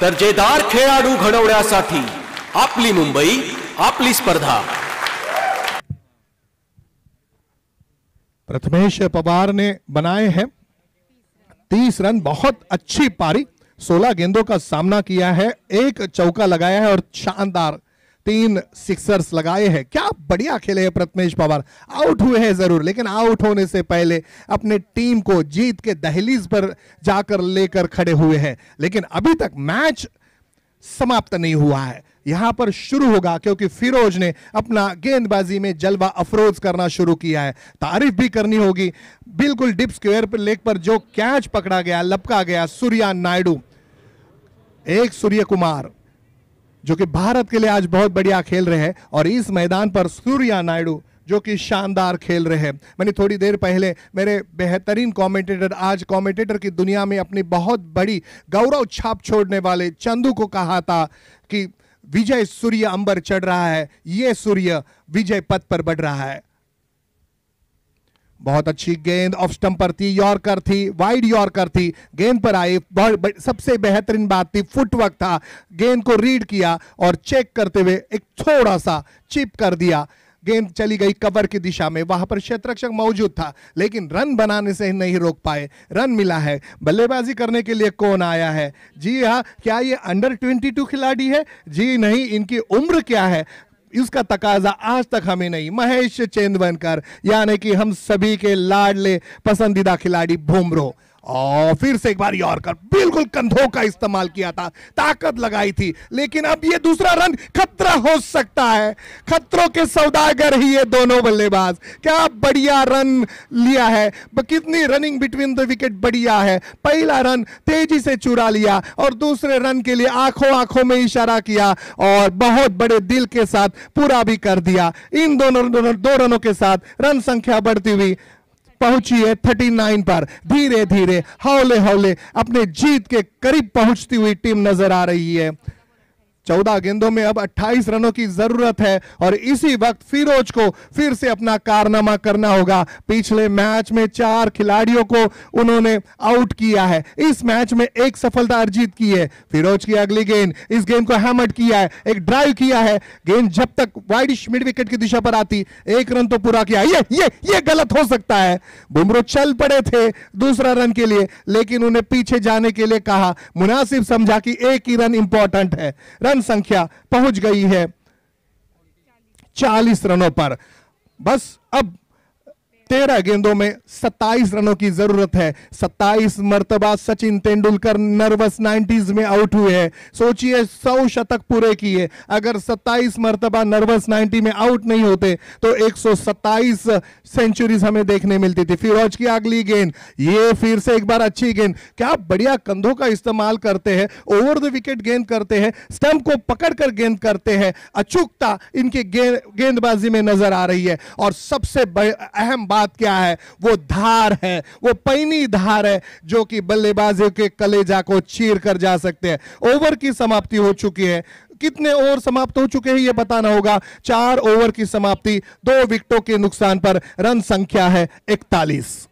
दर्जेदार खेळाडू घडवण्यासाठी आपली मुंबई, आपली स्पर्धा. प्रथमेश पवार ने बनाए हैं 30 रन. बहुत अच्छी पारी, 16 गेंदों का सामना किया है, 1 चौका लगाया है और शानदार 3 सिक्सर्स लगाए हैं. क्या बढ़िया खेले हैं प्रथमेश पवार. आउट हुए हैं जरूर लेकिन आउट होने से पहले अपने टीम को जीत के दहलीज पर जाकर लेकर खड़े हुए हैं. लेकिन अभी तक मैच समाप्त नहीं हुआ है, यहां पर शुरू होगा क्योंकि फिरोज ने अपना गेंदबाजी में जलवा अफरोज करना शुरू किया है. तारीफ भी करनी होगी, बिल्कुल डिप स्क्वायर पर लेग पर जो कैच पकड़ा गया, लपका गया, सूर्या नायडू, एक सूर्य कुमार जो कि भारत के लिए आज बहुत बढ़िया खेल रहे हैं और इस मैदान पर सूर्या नायडू जो कि शानदार खेल रहे हैं. मैंने थोड़ी देर पहले मेरे बेहतरीन कमेंटेटर, आज कमेंटेटर की दुनिया में अपनी बहुत बड़ी गौरव छाप छोड़ने वाले चंदू को कहा था कि विजय सूर्य अंबर चढ़ रहा है, ये सूर्य विजय पथ पर बढ़ रहा है. बहुत अच्छी गेंद ऑफ स्टंप पर थी, यॉर्कर थी, वाइड यॉर्कर थी, गेंद पर आई. सबसे बेहतरीन बात थी फुटवर्क था, गेंद को रीड किया और चेक करते हुए एक थोड़ा सा चिप कर दिया. गेंद चली गई कवर की दिशा में, वहां पर क्षेत्ररक्षक मौजूद था लेकिन रन बनाने से नहीं रोक पाए. रन मिला है. बल्लेबाजी करने के लिए कौन आया है? जी हाँ, क्या ये अंडर 22 खिलाड़ी है? जी नहीं, इनकी उम्र क्या है इसका तकाजा आज तक हमें नहीं. महेश चेंदवनकर, यानी कि हम सभी के लाडले पसंदीदा खिलाड़ी बुमराह. और फिर से एक बार यॉर्कर, बिल्कुल कंधों का इस्तेमाल किया था, ताकत लगाई थी, लेकिन अब ये दूसरा रन खतरा हो सकता है. खतरों के सौदागर ही ये दोनों बल्लेबाज. क्या बढ़िया रन लिया है, कितनी रनिंग बिटवीन द विकेट बढ़िया है. पहला रन तेजी से चुरा लिया और दूसरे रन के लिए आंखों में इशारा किया और बहुत बड़े दिल के साथ पूरा भी कर दिया. इन दो रनों के साथ रन संख्या बढ़ती हुई पहुंची है 39 पर. धीरे धीरे हौले हौले अपने जीत के करीब पहुंचती हुई टीम नजर आ रही है. 14 गेंदों में अब 28 रनों की जरूरत है और इसी वक्त फिरोज को फिर से अपना कारनामा करना होगा। पिछले मैच में 4 खिलाड़ियों को उन्होंने आउट किया है, इस मैच में एक सफलता अर्जित की है। फिरोज की अगली गेंद, इस गेंद को हैमर किया है, एक ड्राइव किया है, गेंद जब तक वाइडिश मिड विकेट की दिशा पर आती 1 रन तो पूरा किया। ये गलत हो सकता है। बुमराह चल पड़े थे दूसरा रन के लिए, लेकिन उन्हें पीछे जाने के लिए कहा, मुनासिब समझा कि एक ही रन इंपॉर्टेंट है। रन संख्या पहुंच गई है 40 रनों पर। बस अब 13 गेंदों में 27 रनों की जरूरत है। 27 मर्तबा सचिन तेंदुलकर नर्वस 90s में आउट हुए हैं। सोचिए 100 शतक पूरे किए, अगर 27 मर्तबा नर्वस 90 में आउट नहीं होते तो 127 सेंचुरीज हमें देखने मिलती थी। फिरोज की अगली गेंद, ये फिर से एक बार अच्छी गेंद, क्या बढ़िया कंधों का इस्तेमाल करते हैं, ओवर द विकेट गेंद करते हैं, स्टंप को पकड़कर गेंद करते हैं। अचूकता इनके गेंदबाजी में नजर आ रही है और सबसे अहम बात क्या है, वो धार है, वो पैनी धार है जो कि बल्लेबाजों के कलेजा को चीर कर जा सकते हैं। ओवर की समाप्ति हो चुकी है, कितने ओवर समाप्त हो चुके हैं ये बताना होगा। 4 ओवर की समाप्ति 2 विकेटों के नुकसान पर। रन संख्या है 41।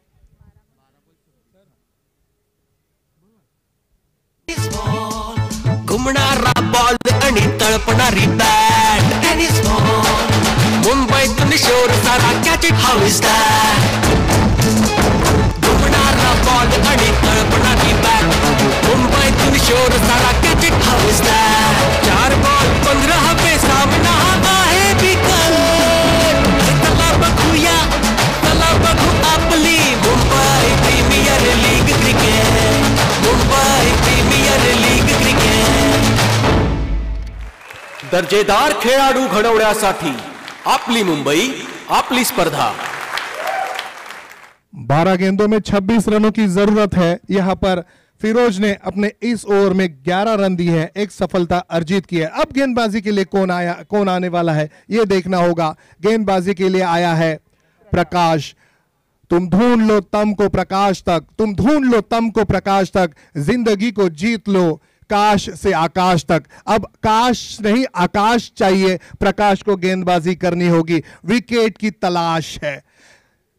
घुमणारा बॉल आणि तळपणारी बॅट, टेनिस बॉल मुंबईतून शोर सारा, catch it how is that. घुमणारा बॉल आणि तळपणारी बॅट, मुंबईतून शोर सारा, catch it how is that. 4 ball 15 पे सामना आहे बिकल. चला बघूया, चला बघू आपली Mumbai premier league cricket, Mumbai premier league cricket. दर्जेदार खेळाडू घडवण्यासाठी आपली मुंबई, आपली स्पर्धा. 12 गेंदों में 26 रनों की जरूरत है। यहां पर फिरोज ने अपने इस ओवर में 11 रन दिए हैं, एक सफलता अर्जित की है। अब गेंदबाजी के लिए कौन आने वाला है यह देखना होगा। गेंदबाजी के लिए आया है प्रकाश। तुम ढूंढ लो तम को प्रकाश तक, तुम ढूंढ लो तम को प्रकाश तक, जिंदगी को जीत लो काश से आकाश तक। अब काश नहीं आकाश चाहिए, प्रकाश को गेंदबाजी करनी होगी। विकेट की तलाश है,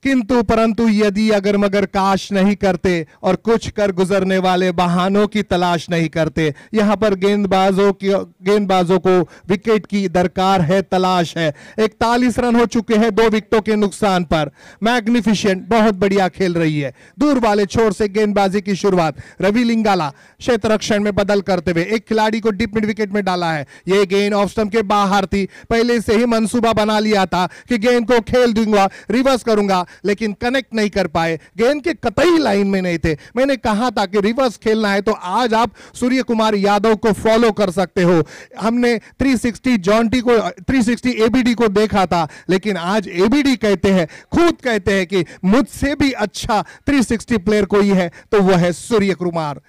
किंतु परंतु यदि अगर मगर काश नहीं करते और कुछ कर गुजरने वाले बहानों की तलाश नहीं करते। यहां पर गेंदबाजों को विकेट की दरकार है, तलाश है। 41 रन हो चुके हैं 2 विकेटों के नुकसान पर। मैग्निफिशिएंट बहुत बढ़िया खेल रही है। दूर वाले छोर से गेंदबाजी की शुरुआत रवि लिंगाला क्षेत्र रक्षण में बदल करते हुए एक खिलाड़ी को डीप मिड विकेट में डाला है। यह गेंद ऑफ स्टंप के बाहर थी, पहले से ही मंसूबा बना लिया था कि गेंद को खेल दूंगा, रिवर्स करूंगा, लेकिन कनेक्ट नहीं कर पाए। गेंद के कतई लाइन में नहीं थे। मैंने कहा था कि रिवर्स खेलना है तो आज आप सूर्य कुमार यादव को फॉलो कर सकते हो। हमने 360 जॉन्टी को 360 एबीडी को देखा था, लेकिन आज एबीडी कहते हैं, खुद कहते हैं कि मुझसे भी अच्छा 360 प्लेयर कोई है तो वह है सूर्य कुमार।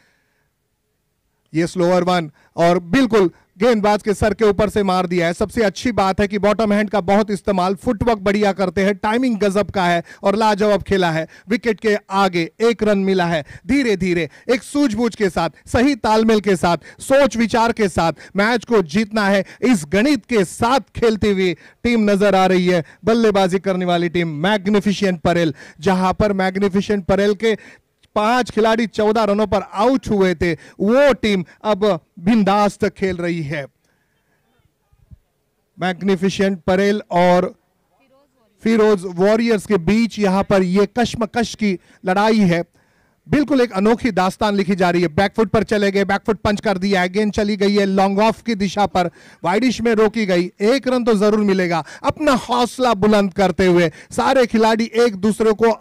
ये स्लोअर वन और बिल्कुल गेंदबाज के सर के ऊपर से मार दिया है। सबसे अच्छी बात है कि बॉटम हैंड का बहुत इस्तेमाल, फुटवर्क बढ़िया करते हैं, टाइमिंग गजब का है और लाजवाब खेला है। विकेट के आगे 1 रन मिला है। धीरे धीरे एक सूझबूझ के साथ, सही तालमेल के साथ, सोच विचार के साथ मैच को जीतना है, इस गणित के साथ खेलती हुई टीम नजर आ रही है। बल्लेबाजी करने वाली टीम मैग्निफिशिएंट परेल, जहां पर मैग्निफिशिएंट परेल के 5 खिलाड़ी 14 रनों पर आउट हुए थे, वो टीम अब बिंदास्त खेल रही है। मैग्निफिशिएंट परेल और फिरोज वॉरियर्स के बीच यहां पर यह कश्मकश की लड़ाई है। बिल्कुल एक अनोखी दास्तान लिखी जा रही है। बैकफुट पर चले गए, बैकफुट पंच कर दिया है, गेंद चली गई है लॉन्ग ऑफ की दिशा पर, वाइडिश में रोकी गई। 1 रन तो जरूर मिलेगा। अपना हौसला बुलंद करते हुए सारे खिलाड़ी एक दूसरे को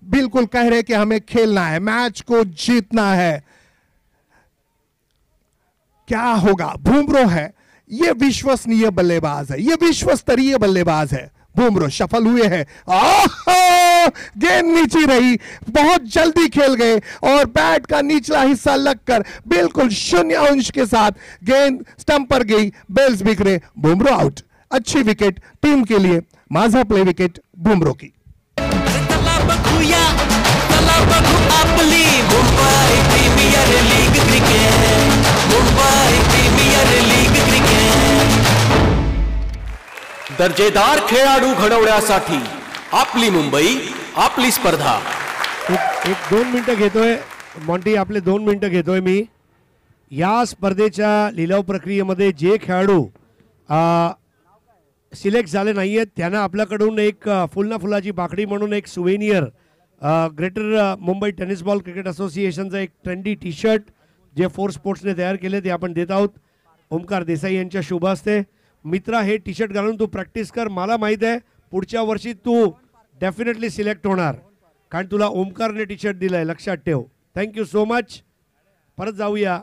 बिल्कुल कह रहे कि हमें खेलना है, मैच को जीतना है। क्या होगा? बुमराह है, यह विश्वसनीय बल्लेबाज है, यह विश्व स्तरीय बल्लेबाज है। बुमराह सफल हुए हैं। गेंद नीचे रही, बहुत जल्दी खेल गए और बैट का निचला हिस्सा लगकर बिल्कुल 0 अंश के साथ गेंद स्टंप पर गई, बेल्स बिखरे, बुमराह आउट। अच्छी विकेट टीम के लिए, माझा प्ले विकेट बुमराह की। बघूया, चला बघू आपली Mumbai premier league cricket, Mumbai premier league cricket. दर्जेदार खेळाडू घडवण्यासाठी आपली मुंबई आपली स्पर्धा. एक 2 मिनिटं घेतोय मॉन्टी, आपले 2 मिनिटं घेतोय मी. या स्पर्धेच्या लिलाव प्रक्रियेमध्ये जे खेळाडू सिलेक्ट झाले नाही आहेत त्यांना आपल्याकडून एक फुलाची बाकडी म्हणून एक souvenir greater Mumbai tennis ball cricket असोसिएशनचा एक ट्रेंडी टी शर्ट जे फोर्स स्पोर्ट्सने तयार केले ते आपण देत आहोत ओमकार देसाई यांच्या शुभ हस्ते. मित्रा, हे टी शर्ट घालून तू प्रॅक्टिस कर. मला माहीत आहे पुढच्या वर्षी तू डेफिनेटली सिलेक्ट होणार, कारण तुला ओमकारने टी शर्ट दिलाय, लक्षात ठेव. Thank you so much. परत जाऊया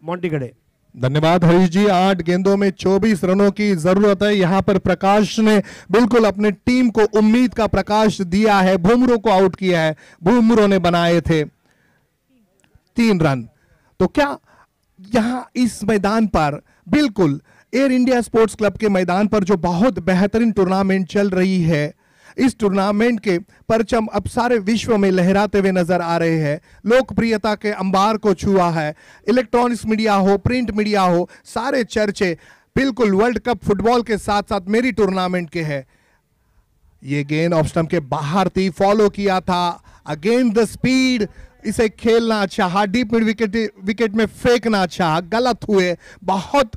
मॉन्टीकडे. धन्यवाद हरीश जी. 8 गेंदों में 24 रनों की जरूरत है. यहाँ पर प्रकाश ने बिल्कुल अपने टीम को उम्मीद का प्रकाश दिया है. बुमरों को आउट किया है, बुमरों ने बनाए थे 3 रन. तो क्या यहाँ इस मैदान पर बिल्कुल एयर इंडिया स्पोर्ट्स क्लब के मैदान पर जो बहुत बेहतरीन टूर्नामेंट चल रही है, इस टूर्नामेंट के परचम अब सारे विश्व में लहराते हुए नजर आ रहे हैं. लोकप्रियता के अंबार को छुआ है. इलेक्ट्रॉनिक्स मीडिया हो, प्रिंट मीडिया हो, सारे चर्चे बिल्कुल वर्ल्ड कप फुटबॉल के साथ साथ मेरी टूर्नामेंट के हैं. ये गेंद ऑफ स्टंप के बाहर थी, फॉलो किया था. अगेन द स्पीड, इसे खेलना चाहा, डीप मिड विकेट में फेंकना चाहा, गलत हुए. बहुत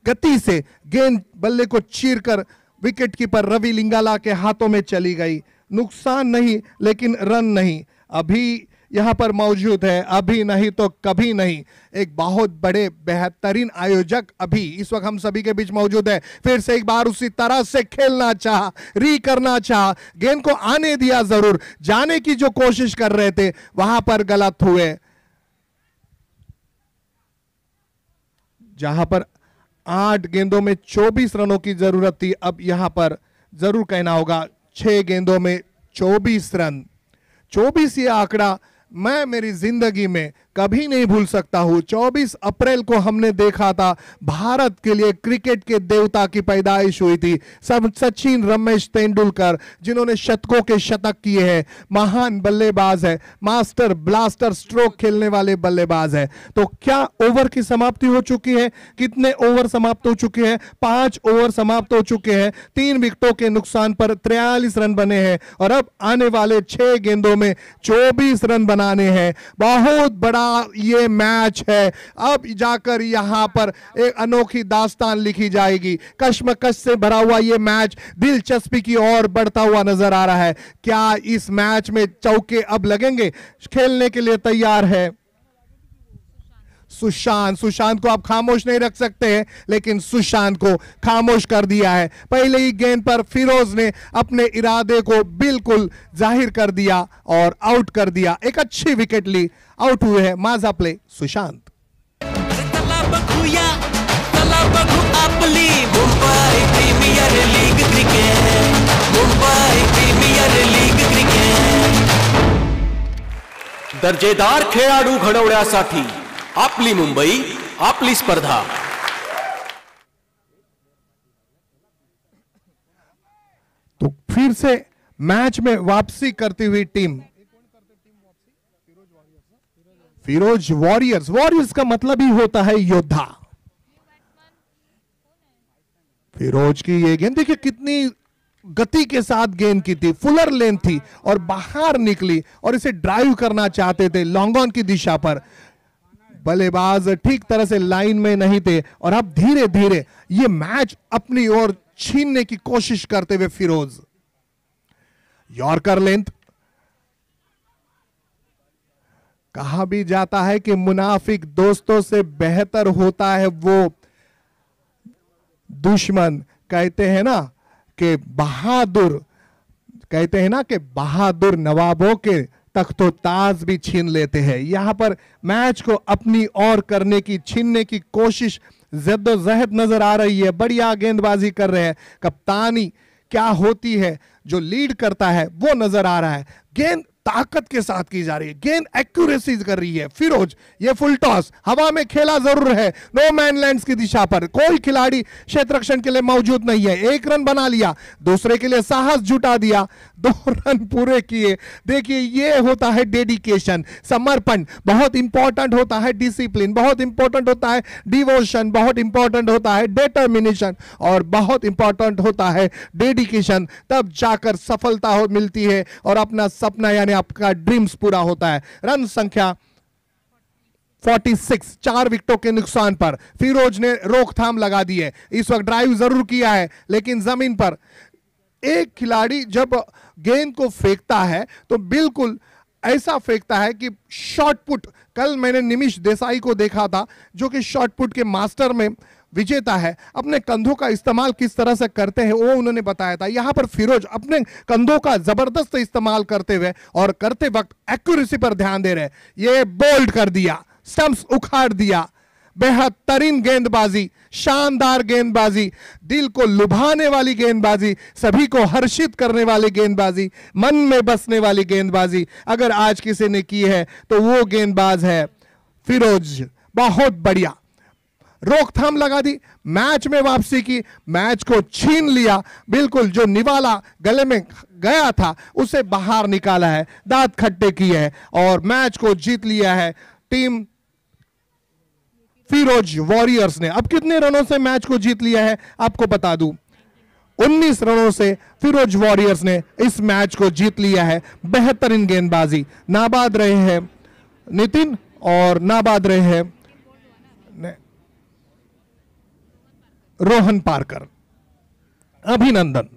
गति से गेंद बल्ले को चीरकर विकेट कीपर रवि लिंगाला के हाथों में चली गई. नुकसान नहीं लेकिन रन नहीं अभी यहां पर मौजूद है. अभी नहीं तो कभी नहीं. एक बहुत बड़े बेहतरीन आयोजक अभी इस वक्त हम सभी के बीच मौजूद है. फिर से एक बार उसी तरह से खेलना चाहा, री करना चाहा, गेंद को आने दिया, जरूर जाने की जो कोशिश कर रहे थे वहां पर गलत हुए. जहां पर 8 गेंदों में 24 रनों की जरूरत थी, अब यहां पर जरूर कहना होगा 6 गेंदों में 24 रन. 24 ये आंकड़ा मैं मेरी जिंदगी में कभी नहीं भूल सकता हूं. 24 अप्रैल को हमने देखा था भारत के लिए क्रिकेट के देवता की पैदाइश हुई थी. सब सचिन रमेश तेंदुलकर जिन्होंने शतकों के शतक किए हैं, महान बल्लेबाज है, मास्टर ब्लास्टर स्ट्रोक खेलने वाले बल्लेबाज है. तो क्या ओवर की समाप्ति हो चुकी है? कितने ओवर समाप्त हो चुके हैं? 5 ओवर समाप्त हो चुके हैं. 3 विकेटों के नुकसान पर 43 रन बने हैं और अब आने वाले 6 गेंदों में 24 रन बनाने हैं. बहुत बड़ा ये मैच है. अब जाकर यहां पर एक अनोखी दास्तान लिखी जाएगी. कश्मकश से भरा हुआ ये मैच दिलचस्पी की ओर बढ़ता हुआ नजर आ रहा है. क्या इस मैच में चौके अब लगेंगे? खेलने के लिए तैयार है सुशांत को आप खामोश नहीं रख सकते हैं, लेकिन सुशांत को खामोश कर दिया है. पहले ही गेंद पर फिरोज ने अपने इरादे को बिल्कुल जाहिर कर दिया और आउट कर दिया. एक अच्छी विकेट ली, आउट हुए हैं. माझा प्ले सुशांत. चला बघू आपली Mumbai premier league cricket, Mumbai premier league cricket. दर्जेदार खेळाडू घडवण्यासाठी आपली मुंबई आपली स्पर्धा. तो फिर से मैच में वापसी करती हुई टीम फिरोज वॉरियर्स. वॉरियर्स का मतलब ही होता है योद्धा. फिरोज की ये गेंद देखिए कितनी गति के साथ गेंद की थी, फुलर लेंथ थी और बाहर निकली और इसे ड्राइव करना चाहते थे लॉन्ग ऑन की दिशा पर. बल्लेबाज ठीक तरह से लाइन में नहीं थे और अब धीरे धीरे ये मैच अपनी ओर छीनने की कोशिश करते हुए फिरोज. Yorker length. कहा भी जाता है कि मुनाफिक दोस्तों से बेहतर होता है वो दुश्मन. कहते हैं ना कि बहादुर नवाबों के तख्तो ताज भी छीन लेते हैं. यहां पर मैच को अपनी ओर करने की, छीनने की कोशिश जद्दोजहद नजर आ रही है. बढ़िया गेंदबाजी कर रहे हैं. कप्तानी क्या होती है, जो लीड करता है वो नजर आ रहा है. गेंद ताकत के साथ की जा रही है, गेंद एक्यूरेसी कर रही है। फिरोज ये फुल टॉस हवा में खेला जरूर है, नो मैन लैंड्स की दिशा पर, कोई खिलाड़ी क्षेत्र रक्षण के लिए मौजूद नहीं है। एक रन बना लिया, दूसरे के लिए साहस जुटा दिया, 2 रन पूरे किए। देखिए ये होता है डेडिकेशन, समर्पण। बहुत इंपॉर्टेंट होता है डिसिप्लिन, बहुत इंपॉर्टेंट होता है डिवोशन, बहुत इंपॉर्टेंट होता है डिटर्मिनेशन और बहुत इंपॉर्टेंट होता है डेडिकेशन। तब जाकर सफलता मिलती है और अपना सपना यानी आपका ड्रीम्स पूरा होता है। रन संख्या 46, 4 विकेटों के नुकसान पर फिरोज ने रोकथाम लगा दी है। इस वक्त ड्राइव जरूर किया है लेकिन जमीन पर एक खिलाड़ी जब गेंद को फेंकता है तो बिल्कुल ऐसा फेंकता है कि शॉर्ट पुट। कल मैंने निमिष देसाई को देखा था जो कि शॉर्ट पुट के मास्टर में विजेता है, अपने कंधों का इस्तेमाल किस तरह से करते हैं वो उन्होंने बताया था। यहां पर फिरोज अपने कंधों का जबरदस्त इस्तेमाल करते हुए और करते वक्त एक्यूरेसी पर ध्यान दे रहे। ये बोल्ड कर दिया, स्टंप्स उखाड़ दिया, बेहतरीन गेंदबाजी, शानदार गेंदबाजी, दिल को लुभाने वाली गेंदबाजी, सभी को हर्षित करने वाली गेंदबाजी, मन में बसने वाली गेंदबाजी अगर आज किसी ने की है तो वो गेंदबाज है फिरोज। बहुत बढ़िया रोकथाम लगा दी, मैच में वापसी की, मैच को छीन लिया, बिल्कुल जो निवाला गले में गया था उसे बाहर निकाला है, दांत खट्टे किए हैं और मैच को जीत लिया है टीम फिरोज वॉरियर्स ने। अब कितने रनों से मैच को जीत लिया है आपको बता दूं, 19 रनों से फिरोज वॉरियर्स ने इस मैच को जीत लिया है। बेहतरीन गेंदबाजी, नाबाद रहे हैं नितिन और नाबाद रहे हैं रोहन पारकर। अभिनंदन।